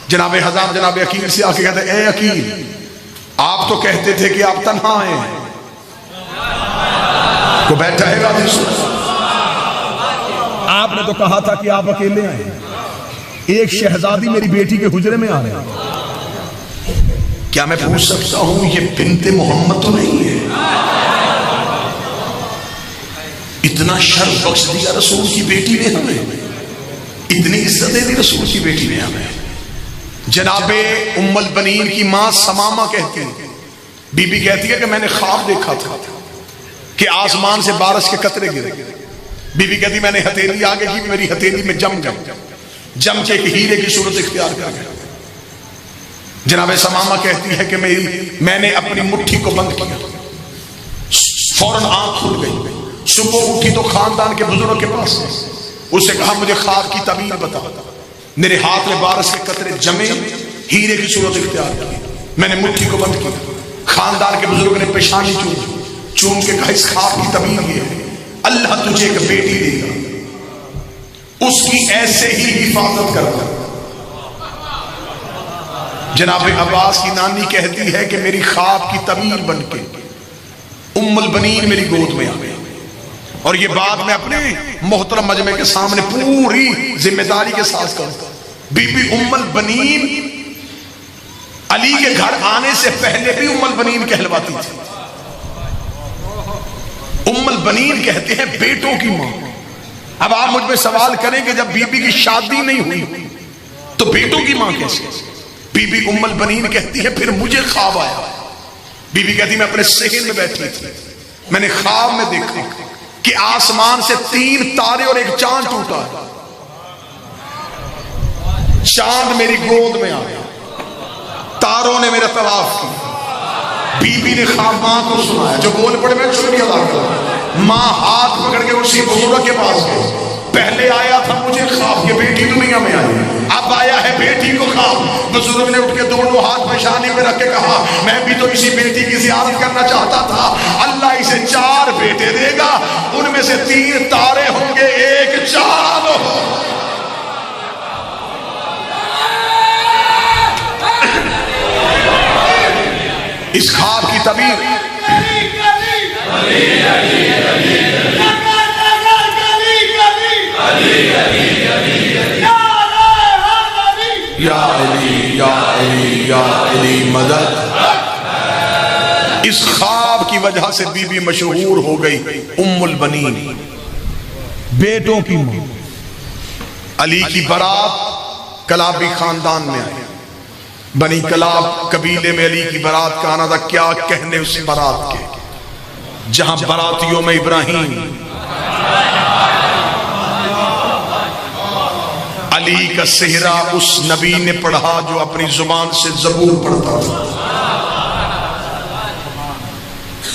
جناب حزام جناب عقیل سے آ کے کہتے ہیں اے عقیل آپ تو کہتے تھے کہ آپ تنہا آئے ہیں، کو بیٹھا ہے غازی سن، آپ نے تو کہا تھا کہ آپ اکیلے آئے ہیں، ایک شہزادی میری بیٹی کے حجرے میں آ رہے ہیں، کیا میں پوچھ سکتا ہوں یہ بنت محمد تو نہیں ہے؟ اتنا شرف بخش دیا رسول کی بیٹی نے ہمیں، اتنی عزت دے دی رسول کی بیٹی نے ہمیں۔ جناب ام البنین کی ماں سمامہ کہتی ہے، بی بی کہتی ہے کہ میں نے خواب دیکھا تھا کہ آسمان سے بارش کے قطرے گرے، بی بی کہتی میں نے ہتھیلی آگے کی، میری ہتھیلی میں جم کے ایک ہیرے کی صورت اختیار کر گیا۔ جناب سمامہ کہتی ہے کہ میں نے اپنی مٹھی کو بند کیا، فوراً آنکھ کھل گئی، صبح اٹھی تو خاندان کے بزرگوں کے پاس اس سے کہا مجھے خواب کی تعبیر بتا، میرے ہاتھ میں بارش کے قطرے جمے، ہیرے کی صورت اختیار کی، میں نے مٹھی کو بند کیا، خاندان کے بزرگ نے پیشانی چوم کے کہا اس خواب کی تعبیر یہ ہے اللہ تجھے ایک بیٹی دے گا، اس کی ایسے ہی حفاظت کرتا. جناب عباس کی نانی کہتی ہے کہ میری خواب کی تعبیر بن کے ام البنین میری گود میں آ گئی. اور یہ بات میں اپنے محترم مجمع کے سامنے پوری ذمہ داری کے ساتھ کرتا. بی بی ام البنین علی کے گھر آنے سے پہلے بھی ام البنین کہلواتی تھی. ام البنین کہتے ہیں بیٹوں کی ماں. اب آپ مجھ میں سوال کریں کہ جب بی بی کی شادی نہیں ہوئی تو بیٹوں کی ماں کیسے؟ بی بی ام البنین کہتی ہے پھر مجھے خواب آیا. بی بی کہتی میں اپنے صحن میں بیٹھی تھی, میں نے خواب میں دیکھا کہ آسمان سے 3 تارے اور ایک چاند ٹوٹا ہے. چاند میری گود میں آیا, تاروں نے میرا طواف کیا. بی بی نے خواب ماں کو سنایا, جو بول پڑے میں شکریہ ادا کروں. ماں ہاتھ پکڑ کے اسی بزرگ کے پاس گئی. پہلے آیا تھا مجھے خواب کہ بیٹی دنیا میں آئی, اب آیا ہے بیٹی کو خواب. بزرگ نے اٹھ کے دونوں ہاتھ پیشانی پہ رکھ کے کہا میں بھی تو اسی بیٹی کی زیارت کرنا چاہتا تھا. اللہ اسے 4 بیٹے دے گا, ان میں سے 3 تارے ہوں گے, ایک چاند ہو. اس خواب کی تعبیر یا علی یا علی یا علی مدد. اس خواب کی وجہ سے بی بی مشہور ہو گئی ام البنین, بیٹوں کی ماں. علی کی برات کلابی خاندان میں آئی. بنی کلاب قبیلے میں علی کی برات کا آنا تھا. کیا کہنے اس برات کے, جہاں براتیوں میں ابراہیم, علی کا صحرا اس نبی نے پڑھا جو اپنی زبان سے زبور پڑھتا تھا.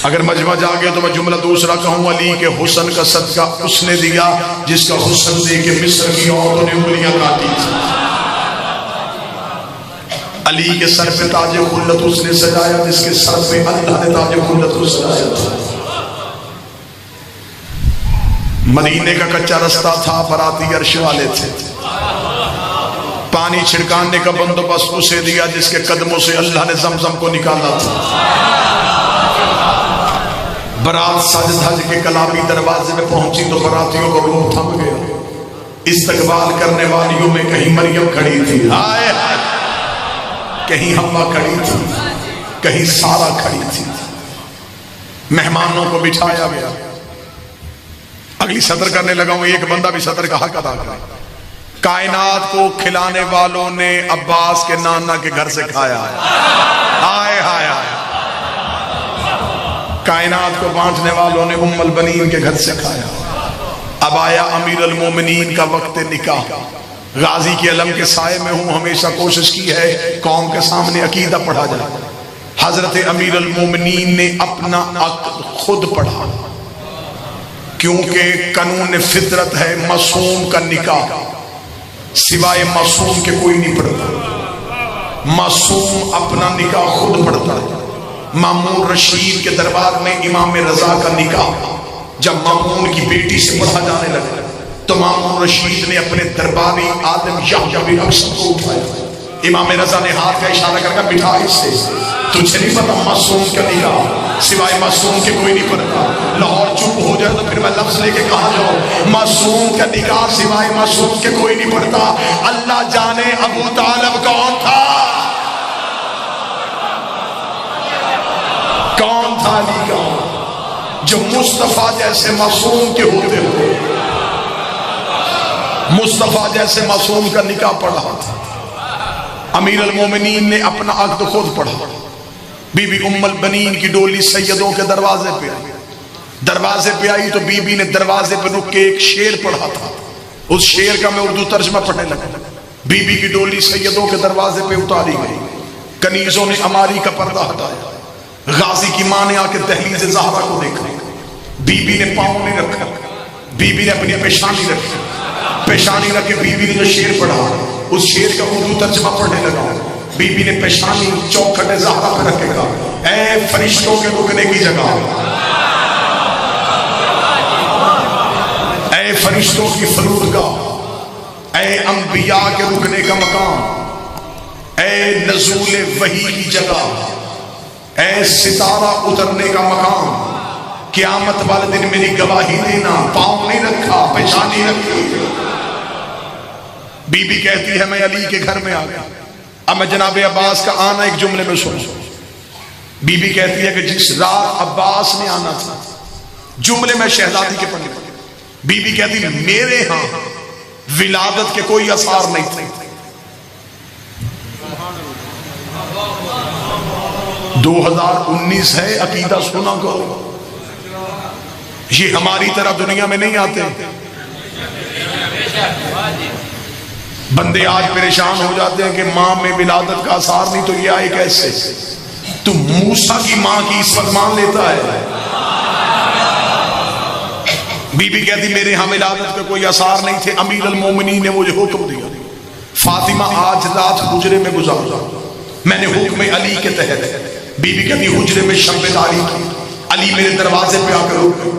اگر مجمع جاگے تو میں جملہ دوسرا کہوں, علی کے حسن کا صدقہ اس نے دیا جس کا حسن دے کے مصر کی عورتوں نے انگلیاں کاٹی تھی. علی کے سر پہ تاج خلت اس نے سجایا جس کے سر پہ اللہ نے تاج خلت کو سجایا تھا. مدینے کا کچا رستہ تھا, براتی عرش والے تھے. پانی چھڑکانے کا بندوبست اسے دیا جس کے قدموں سے اللہ نے زمزم کو نکالا تھا. برات سج دھج کے کلابی دروازے میں پہنچی تو براتیوں کو روح تھم گیا. استقبال کرنے والیوں میں کہیں مریم کھڑی تھی, آئے کہیں حوا کھڑی تھی, کہیں سارا کھڑی تھی. مہمانوں کو بٹھایا گیا. اگلی سطر کرنے لگا ہوں, ایک بندہ بھی سطر کا حق ادا کرے. کائنات کو کھلانے والوں نے عباس کے نانا کے گھر سے کھایا ہے. آئے ہائے ہائے. کائنات کو بانٹنے والوں نے ام البنین کے گھر سے کھایا. اب آیا امیر المومنین کا وقت نکاح. غازی کے علم کے سائے میں ہوں, ہمیشہ کوشش کی ہے قوم کے سامنے عقیدہ پڑھا جائے. حضرت امیر المومنین نے اپنا عقد خود پڑھا, کیونکہ قانون فطرت ہے معصوم کا نکاح سوائے معصوم کے کوئی نہیں پڑھتا. معصوم اپنا نکاح خود پڑھتا ہے. مامون رشید کے دربار میں امام رضا کا نکاح جب مامون کی بیٹی سے پڑھا جانے لگا تو مامون رشید نے اپنے درباری عالم یحییٰ بن اکثر کو اٹھایا. امام رضا نے ہاتھ کا اشارہ کر کے بٹھا اس سے, تجھے نہیں پتا معصوم کا نکاح سوائے معصوم کے کوئی نہیں پڑھتا. لاہور چپ ہو جائے تو پھر میں لفظ لے کے کہا جاؤں معصوم کا نکاح سوائے معصوم کے کوئی نہیں پڑھتا. اللہ جانے ابو طالب کون تھا, کون تھا علی کا, جو مصطفیٰ جیسے معصوم کے ہوتے ہوئے مصطفیٰ جیسے معصوم کا نکاح پڑھا تھا. امیر المومنین نے اپنا عقد خود پڑھا. بی بی ام البنین کی ڈولی سیدوں کے دروازے پہ آئی. دروازے پہ آئی تو بی بی نے دروازے پہ رک کے ایک شعر پڑھا تھا. اس شعر کا میں اردو ترجمہ پڑھنے لگا. بی بی کی ڈولی سیدوں کے دروازے پہ اتاری گئی. کنیزوں نے اماری کا پردہ ہٹایا. غازی کی ماں نے آ کے دہلیز زہرا کو دیکھا. بی بی نے پاؤں نہیں رکھا, بی بی نے اپنی پیشانی رکھی. پیشانی رکھ کے بی بی نے جو شعر پڑھا اس شعر کا اردو ترجمہ پڑھنے لگا. بی بی نے پیشانی چوکھٹ زہرا پہ رکھ کے کہا اے فرشتوں کے رکنے کی جگہ, اے فرشتوں کی فرودگاہ, اے انبیاء کے رکنے کا مقام، اے نزول وحی کی جگہ، اے ستارہ اترنے کا مقام، قیامت والے دن میری گواہی دینا، پاؤں نہیں رکھا، پیشانی رکھی۔ بی بی کہتی ہے میں علی کے گھر میں آ گیا۔ اب میں جناب عباس کا آنا ایک جملے میں سنوں۔ بی بی کہتی ہے کہ جس رات عباس نے آنا تھا، جملے میں شہزادی کے پڑھنے پڑے، بی بی کہتی ہے میرے ہاں ولادت کے کوئی اثار نہیں تھے۔ 2019 ہے، عقیدہ سنا کرو، یہ ہماری طرح دنیا میں نہیں آتے۔ بندے آج پریشان ہو جاتے ہیں کہ ماں میں ولادت کا اثار نہیں، تو یہ آئے کیسے؟ تو موسیٰ کی ماں کی عصمت مان لیتا ہے۔ بی بی کہتی میرے ہاں ولادت کے کوئی اثار نہیں تھے، امیر المومنین نے مجھے حکم دیا فاطمہ آج رات حجرے میں گزارا، میں نے حکم علی کے تحت۔ بی بی کہتی حجرے میں شب داری کی، علی میرے دروازے پہ آ کر رک گئے۔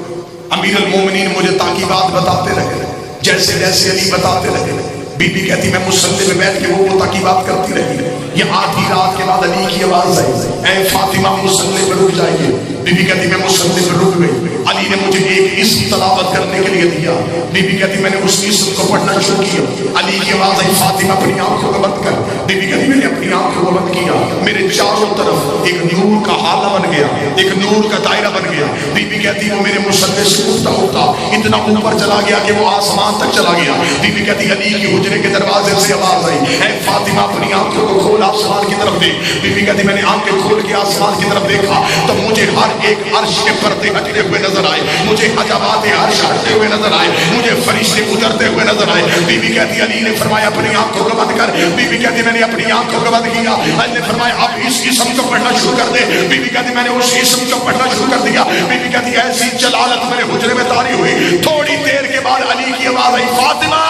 امیر المومنین مجھے تاکیبات بتاتے رہے، جیسے جیسے علی بتاتے رہے۔ بی بی کہتی میں مصلی میں بیٹھ کے وہ تاکیبات کرتی رہی۔ یہ آدھی رات کے بعد علی کی آواز آئی، اے فاطمہ مصلی پہ رک جائیے۔ بی بی کہتی میں مصلی پہ رک گئی، علی نے مجھے ایک اسم تلاوت کرنے کے لیے دیا۔ بی بی کہتی میں نے اس اسم کو پڑھنا شروع کیا، علی کی آواز آئی فاطمہ اپنی آنکھوں کو بند کر۔ بی بی کہتی میں نے اپنی آنکھوں کو بند کیا، میرے چاروں طرف ایک نور کا حالہ بن گیا، ایک نور کا دائرہ بن گیا۔ بی بی کہتی وہ میرے مصلی سے اٹھتا ہوتا اتنا اوپر چلا گیا کہ وہ آسمان تک چلا گیا۔ بی بی کہتی علی کی حجرے کے دروازے سے آواز آئی، اے فاطمہ اپنی آنکھوں کو کھول آسمان کی طرف دیکھ۔ بی بی کہتی میں نے آنکھیں کھول کے آسمان کی طرف دیکھا تو مجھے ہر ایک عرش کے پردے ہٹتے ہوئے نظر آئے، مجھے حجابات عرش ہٹتے ہوئے نظر آئے، مجھے فرشتے اترتے ہوئے نظر آئے۔ بی بی کہتی علی نے فرمایا اپنی آنکھوں کو بند کر۔ بی بی کہتی میں نے اپنی آنکھوں کو بند کیا، علی نے فرمایا اب اس اسم کو پڑھنا شروع کر دے۔ بی بی کہتی میں نے اس اسم کو پڑھنا شروع کر دیا۔ بی بی کہتی ایسی جلالت میرے حجرے میں طاری ہوئی، تھوڑی دیر کے بعد علی کی آواز آئی فاطمہ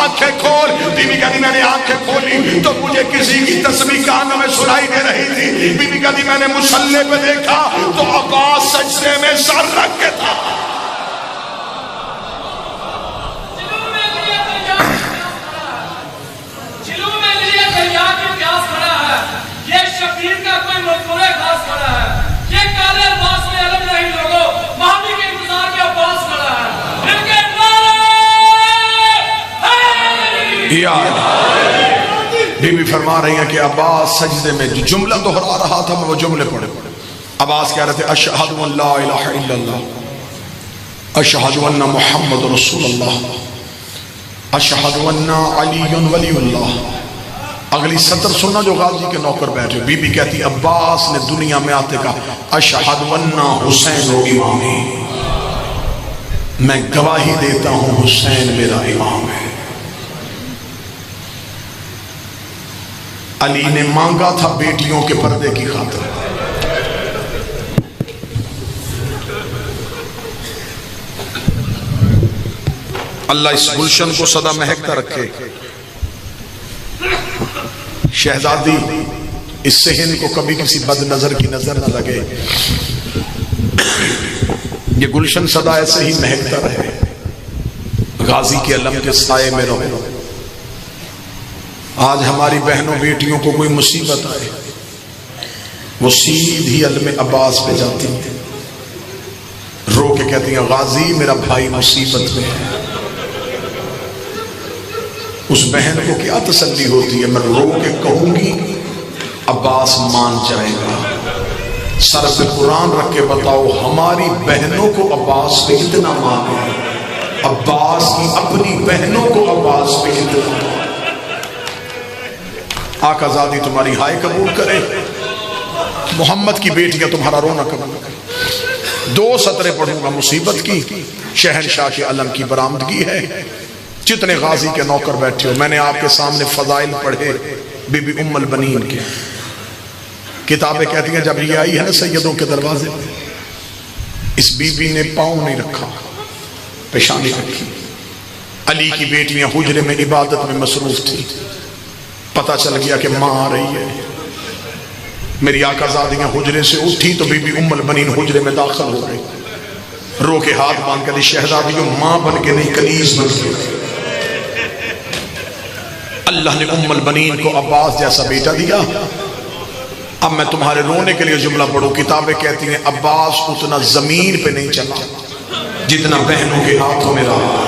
آنکھیں کھول۔ بی بی کہتی میں نے آنکھیں کھولی تو مجھے کسی کی تسبیح کانوں میں سنائی دے رہی تھی۔ بی بی کہتی میں نے مصلی پہ دیکھا تو عباس سجدے میں سر رکھ کے تھا۔ یہ شبیر کا کوئی مذکور خاص کھڑا ہے، یہ کالے عباس میں الگ نہیں لوگوں، مہدی کے انتظار میں عباس کھڑا ہے۔ ان کے بی بی فرما رہی ہیں کہ عباس سجدے میں جو جملہ دہرا رہا تھا میں وہ جملے پڑھے۔ عباس کہہ رہے تھے اشہد ان لا الہ الا اللہ، اشہد ان محمد رسول اللہ، اشہد ان علی ولی اللہ۔ اگلی سطر سننا جو غازی کے نوکر بیٹھے۔ بی بی کہتی عباس نے دنیا میں آتے کہا اشہد ان حسین و امامی، میں گواہی دیتا ہوں حسین میرا امام ہے۔ علی نے مانگا تھا بیٹیوں کے پردے کی خاطر، اللہ اس گلشن کو سدا مہکتا رکھے۔ شہزادی اس صحن کو کبھی کسی بد نظر کی نظر نہ لگے، یہ گلشن سدا ایسے ہی مہکتا رہے، غازی کے علم کے سائے میں رہو۔ آج ہماری بہنوں بیٹیوں کو کوئی مصیبت آئے وہ سیدھی علم عباس پہ جاتی ہیں، رو کے کہتی ہیں غازی میرا بھائی مصیبت میں ہے۔ اس بہن کو کیا تسلی ہوتی ہے، میں رو کے کہوں گی عباس مان جائے گا۔ سر پہ قرآن رکھ کے بتاؤ ہماری بہنوں کو عباس پہ کتنا مان ہے، عباس کی اپنی بہنوں کو عباس پہ کتنا مان۔ آقا زادی تمہاری ہائے قبول کرے، محمد کی بیٹیاں تمہارا رونا قبول کرے۔ 2 سطریں پڑھوں گا مصیبت کی، شہنشاہ کے علم کی برآمدگی ہے۔ جتنے غازی کے نوکر بیٹھے ہو، میں نے آپ کے سامنے فضائل پڑھے بی بی ام البنین کے۔ کتابیں کہتی ہیں جب یہ آئی ہے نا سیدوں کے دروازے پہ، اس بی بی نے پاؤں نہیں رکھا، پیشانی رکھی۔ علی کی بیٹیاں حجرے میں عبادت میں مصروف تھی، پتہ چل گیا کہ ماں آ رہی ہے۔ میری آقا زادیاں حجرے سے اٹھی تو بی بی ام البنین حجرے میں داخل ہو گئی، رو کے ہاتھ باندھ کر شہزادیوں ماں بن کے نہیں کنیز بن کے۔ اللہ نے ام البنین کو عباس جیسا بیٹا دیا۔ اب میں تمہارے رونے کے لیے جملہ پڑھوں، کتابیں کہتی ہیں عباس اتنا زمین پہ نہیں چلا جتنا بہنوں کے ہاتھوں میں رہا۔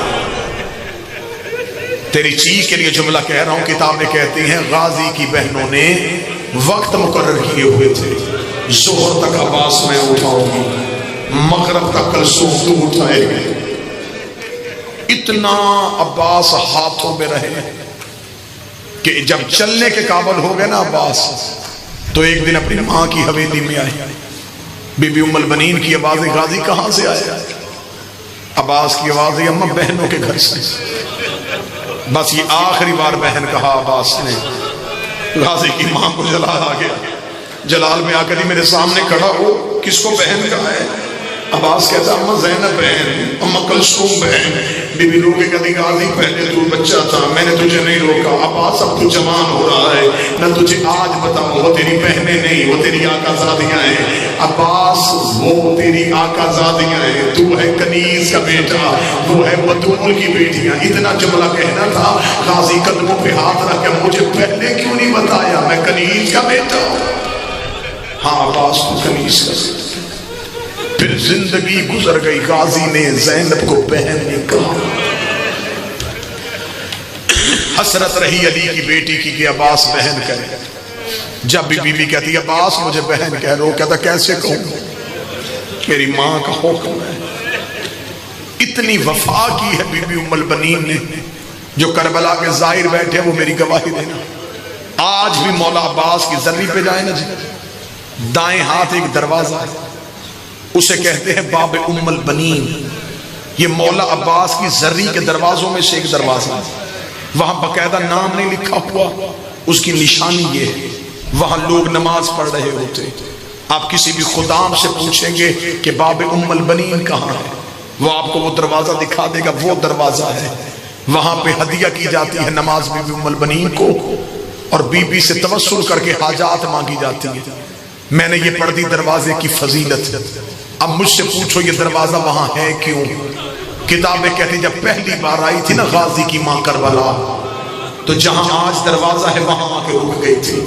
تیری چیخ کے لیے جملہ کہہ رہا ہوں، کتابیں کہتی ہیں غازی کی بہنوں نے وقت مقرر کیے ہوئے تھے، ظہر تک عباس میں اٹھاؤں گی، مغرب تک کلثوم تو اٹھائے گئے۔ اتنا عباس ہاتھوں میں رہے کہ جب چلنے کے قابل ہو گئے نا عباس، تو ایک دن اپنی ماں کی حویلی میں آئی، بی بی ام البنین کی آواز، غازی کہاں سے آیا؟ عباس کی آواز، اماں بہنوں کے گھر سے۔ بس یہ آخری بار بہن کہا عباس نے۔ غازی کی ماں کو جلال آ گیا، جلال میں آ کر ہی میرے سامنے کھڑا ہو، کس کو بہن کہا ہے؟ عباس کہتا اماں زینب بہن، اماں کلثوم بہن۔ بی بی روکے کہتی غازی پہلے تو بچہ تھا، میں نے تجھے نہیں روکا، عباس اب تو جوان ہو رہا ہے، میں تجھے آج بتاؤں وہ تیری بہنیں نہیں، وہ تیری آقا زادیاں ہیں۔ عباس وہ تیری آقا زادیاں ہیں، تو ہے کنیز کا بیٹا، وہ ہے بطول کی بیٹیاں۔ اتنا جملہ کہنا تھا، غازی قدموں پہ ہاتھ رکھ کے مجھے پہلے کیوں نہیں بتایا میں کنیز کا بیٹا ہوں؟ ہاں عباس تو کنیز کا بیٹا۔ پھر زندگی گزر گئی، غازی نے زینب کو بہن نہیں کہا۔ حسرت رہی علی کی بیٹی کی کہ عباس بہن کہے۔ جب بھی بی بی کہتی عباس مجھے بہن کہہ رہو، کہتا کیسے کہوں، میری ماں کا حکم ہے۔ اتنی وفا کی ہے بی بی ام البنین نے، جو کربلا کے ظاہر بیٹھے وہ میری گواہی دینا۔ آج بھی مولا عباس کی زری پہ جائیں نا جی، دائیں ہاتھ ایک دروازہ ہے، اسے کہتے ہیں باب ام البنین۔ یہ مولا عباس کی زری کے دروازوں میں سے ایک دروازہ ہے، وہاں باقاعدہ نام نہیں لکھا ہوا، اس کی نشانی یہ ہے، وہاں لوگ نماز پڑھ رہے ہوتے۔ آپ کسی بھی خدام سے پوچھیں گے کہ باب ام البنین کہاں ہے، وہ آپ کو وہ دروازہ دکھا دے گا، وہ دروازہ ہے، وہاں پہ ہدیہ کی جاتی ہے نماز بی بی ام البنین کو، اور بی بی سے توسل کر کے حاجات مانگی جاتی ہے۔ میں نے یہ پڑھ دی دروازے کی فضیلت۔ اب مجھ سے پوچھو یہ دروازہ وہاں ہے کیوں؟ کتابیں کہتی جب پہلی بار آئی تھی نا غازی کی ماں کربلا، تو جہاں آج دروازہ ہے وہاں آ کے رک گئی تھی،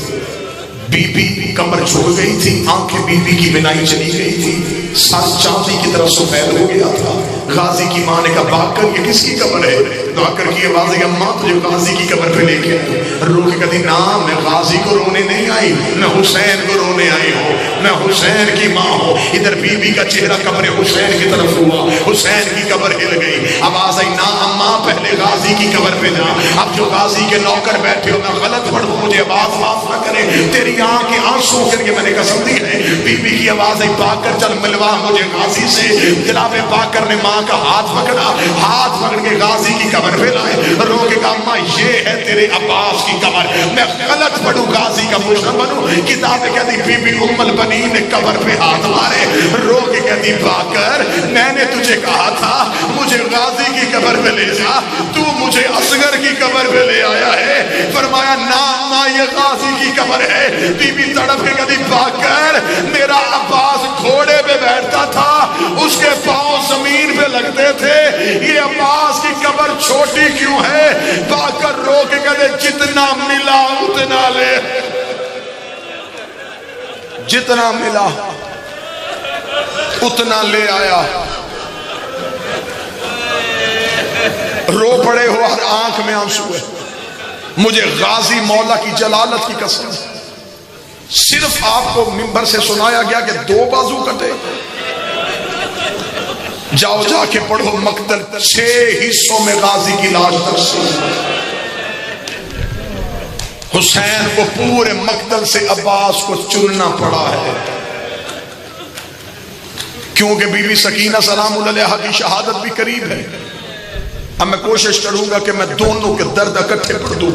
بی بی کمر جھک گئی تھی، آنکھیں بی بی کی بنائی چلی گئی تھی، سر چاندی کی طرف سفید ہو گیا تھا۔ غازی کی ماں نے کہا باکر یہ کس کی قبر ہے؟ باکر کی آواز ہے اماں تجھے غازی کی قبر پہ لے کے آئی۔ رو کے کہتی نا میں غازی کو رونے نہیں آئی، میں حسین کو رونے آئی ہوں، میں حسین کی ماں ہوں۔ ادھر بی بی کا چہرہ قبر حسین کی طرف ہوا، حسین کی قبر ہل گئی، آواز آئی نا اماں پہلے غازی کی قبر پہ جا۔ اب جو غازی کے نوکر بیٹھے ہو میں غلط پڑھوں مجھے آواز معاف نہ کرے، تیری آنکھ کے آنسوں کر کے میں نے قسم دی ہے۔ بی بی کی آواز آئی باکر چل ملوا مجھے غازی سے۔ جناب باکر نے ماں کا ہاتھ پکڑا، ہاتھ پکڑ کے غازی کی قبر پہ لائے، رو کے کہا اماں یہ ہے تیرے عباس کی قبر، میں غلط پڑھوں غازی کا مجرم بنوں؟ کتابیں کہتی بی بی ام البنین نے قبر پہ ہاتھ مارے، رو کے کہتی باکر میں نے تجھے کہا تھا مجھے غازی کی قبر پہ لے جا، تو مجھے اصغر کی قبر پہ لے آیا ہے۔ فرمایا نا اماں یہ غازی کی قبر ہے۔ بی بی تڑپ کے کہتی باکر میرا عباس گھوڑے پہ بیٹھتا تھا، اس کے پاؤں زمین پہ لگتے تھے، یہ عباس کی قبر چھوٹی کیوں ہے؟ باکر رو کے کہتے جتنا ملا اتنا لے، جتنا ملا اتنا لے آیا۔ رو پڑے ہو ہر آنکھ میں آنسو ہے۔ مجھے غازی مولا کی جلالت کی قسم، صرف آپ کو منبر سے سنایا گیا کہ 2 بازو کٹے، جاؤ جا کے پڑھو مقتل 6 حصوں میں غازی کی لاش تقسیم۔ حسین کو پورے مقتل سے عباس کو چننا پڑا ہے، کیونکہ بی بی سکینہ سلام علیہا کی شہادت بھی قریب ہے۔ اب میں کوشش کروں گا کہ میں دونوں کے درد اکٹھے پڑھ دوں۔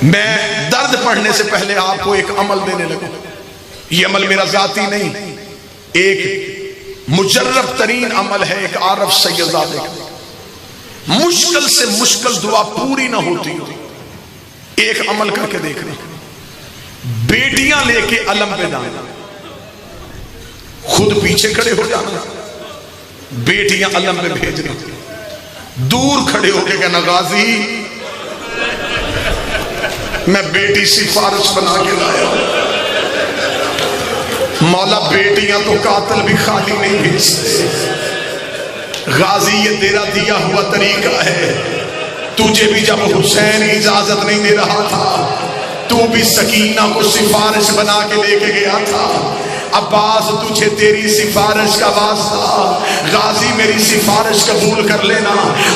میں درد پڑھنے سے پہلے آپ کو ایک عمل دینے لگوں، یہ عمل میرا ذاتی نہیں، ایک مجرب ترین عمل ہے، ایک عارف سیدزادے کا۔ مشکل سے مشکل دعا پوری نہ ہوتی، ایک عمل کر کے دیکھنا، بیٹیاں لے کے علم پہ جانا، خود پیچھے کھڑے ہو جانا، بیٹیاں علم پہ بھیجنا، دور کھڑے ہو کے کہنا غازی میں بیٹی سفارش بنا کے لایا ہوں۔ مولا بیٹیاں تو قاتل بھی خالی نہیں بھیجتے، غازی یہ تیرا دیا ہوا طریقہ ہے۔ تجھے بھی جب حسین اجازت نہیں دے رہا تھا تو بھی سکینہ کو سفارش بنا کے لے کے گیا تھا۔ عباس تجھے تیری سفارش کا واسطہ، غازی میری سفارش قبول کر لینا،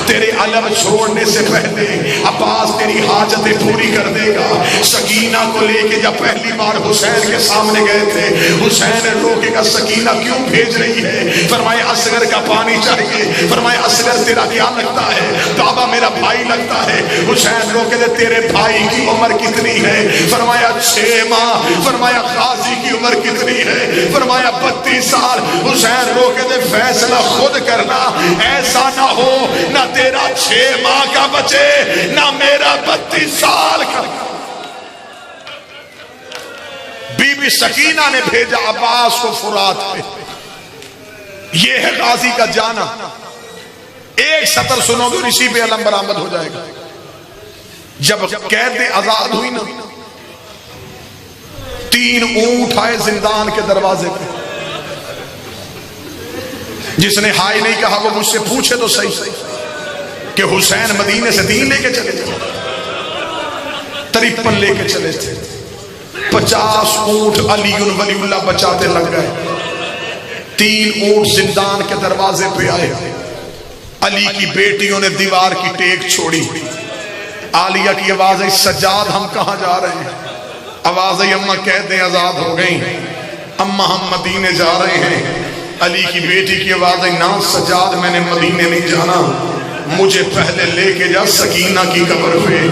تیرے علم چھوڑنے سے پہلے عباس تیری حاجتیں پوری کر دے گا۔ سکینہ کو لے کے جب پہلی بار حسین کے سامنے گئے تھے، حسین روکے گا سکینہ کیوں بھیج رہی ہے؟ فرمایا اصغر کا پانی چاہیے۔ فرمایا اصغر تیرا کیا لگتا ہے؟ بابا میرا بھائی لگتا ہے۔ حسین روکے دے تیرے بھائی کی عمر کتنی ہے؟ فرمایا 6 ماہ۔ فرمایا غازی کی عمر کتنی ہے؟ فرمایا 32 سال۔ حسین روکے دے فیصلہ خود کرنا، ایسا نہ ہو نہ تیرا 6 ماہ کا بچے نہ میرا 32 سال کا۔ بی بی سکینہ نے بھیجا عباس کو فرات پہ، یہ ہے غازی کا جانا۔ ایک سطر سنو گے اسی پہ علم برآمد ہو جائے گا۔ جب قید آزاد ہوئی نا، 3 اونٹ آئے زندان کے دروازے پہ۔ جس نے ہائی نہیں کہا وہ مجھ سے پوچھے تو صحیح کہ حسین مدینے سے دین لے کے چلے تھے، 53 لے کے چلے تھے، 50 اونٹ علی ولی اللہ بچاتے لگ گئے۔ 3 اونٹ زندان کے دروازے پہ آئے، علی کی بیٹیوں نے دیوار کی ٹیک چھوڑی، عالیہ کی آواز ہے سجاد ہم کہاں جا رہے ہیں؟ آواز ہے اماں قیدیں آزاد ہو گئیں، اماں ہم مدینے جا رہے ہیں۔ علی کی بیٹی کی آواز ہے نا سجاد میں نے مدینے نہیں جانا، مجھے پہلے لے کے جا سکینہ کی قبر پہ۔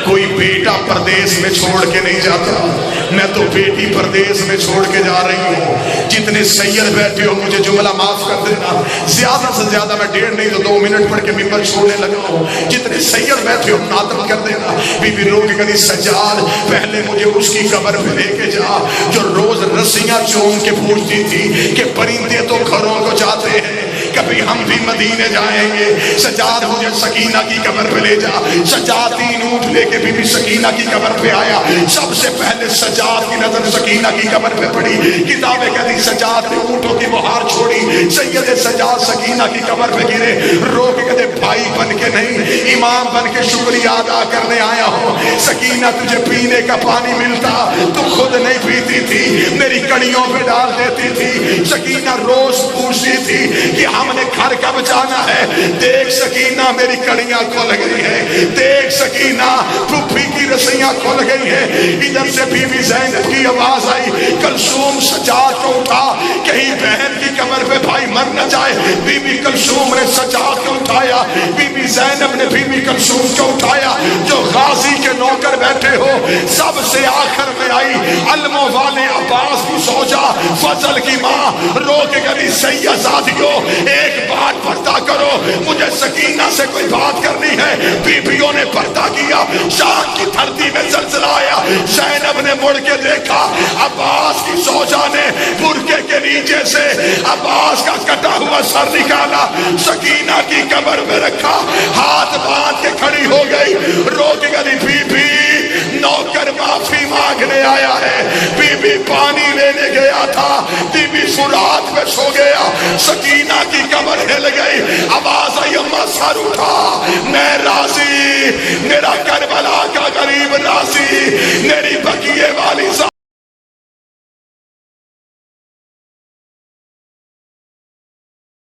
کوئی بیٹا پردیس میں چھوڑ کے نہیں جاتا، میں تو بیٹی پردیس میں چھوڑ کے جا رہی ہوں۔ جتنے سید بیٹھے ہو مجھے جملہ معاف کر دینا، زیادہ سے زیادہ میں 1.5 نہیں تو 2 منٹ پڑھ کے ممبر چھوڑنے لگا ہوں۔ جتنے سید بیٹھے ہو معطل کر دینا۔ بی بی رو کے کہتی سجاد پہلے مجھے اس کی قبر پہ لے کے جا جو روز رسیاں چوم کے پوچھتی تھی کہ پرندے تو گھروں کو جاتے ہیں، کبھی ہم بھی مدینے جائیں گے۔ سجاد مجھے سکینہ کی قبر پہ لے جا۔ سجاد 3 اونٹ لے کے بی بی سکینہ کی قبر پہ آیا۔ سب سے پہلے سجاد کی نظر سکینہ کی قبر پہ پڑی۔ کتابیں کہتی سجاد نے اونٹوں کی بہار چھوڑی، سید سجاد سکینہ کی قبر پہ گرے، رو کے کہتے بھائی بن کے نہیں امام بن کے شکریہ ادا کرنے آیا ہوں۔ سکینہ تجھے پینے کا پانی ملتا تو خود نہیں پیتی تھی، میری کڑیوں پہ ڈال دیتی تھی۔ سکینہ روز پوچھتی تھی کہ ہم نے گھر کب جانا ہے؟ دیکھ سکینہ میری کڑیاں کھل گئی ہیں، دیکھ سکینہ پھوپھی کی رسیاں کھل گئی ہیں۔ ادھر سے بی بی زینب کی آواز آئی کلثوم سجاد کو اٹھا، کہیں بہن کی قبر پہ بھائی مر نہ جائے۔ بی بی کلثوم نے سجاد کو اٹھایا، بی بی زینب نے بی بی کلثوم کو اٹھایا۔ جو غازی کے نوکر بیٹھے ہو سب سے آخر میں آئی علموں والے عباس کی زوجہ فضل کی ماں، رو کے کہی سیدزادیوں ایک بات پردہ کرو، مجھے سکینہ سے کوئی بات کرنی ہے۔ بیویوں نے پردہ کیا، شام کی دھرتی میں زلزلہ آیا۔ زینب نے مڑ کے دیکھا، عباس کی زوجہ نے برقعے کے نیچے سے عباس کا کٹا ہوا سر نکالا، سکینہ کی قبر میں رکھا، ہاتھ باندھ کے کھڑی ہو گئی، رو کے گئی بی بی نوکر معافی مانگنے آیا ہے، بی بی پانی لینے گیا تھا، بی بی فرات میں سو گیا۔ سکینہ کی قبر ہل گئی، آواز آئی اماں سر اٹھا، میں راضی، میرا کربلا کا غریب راضی، میری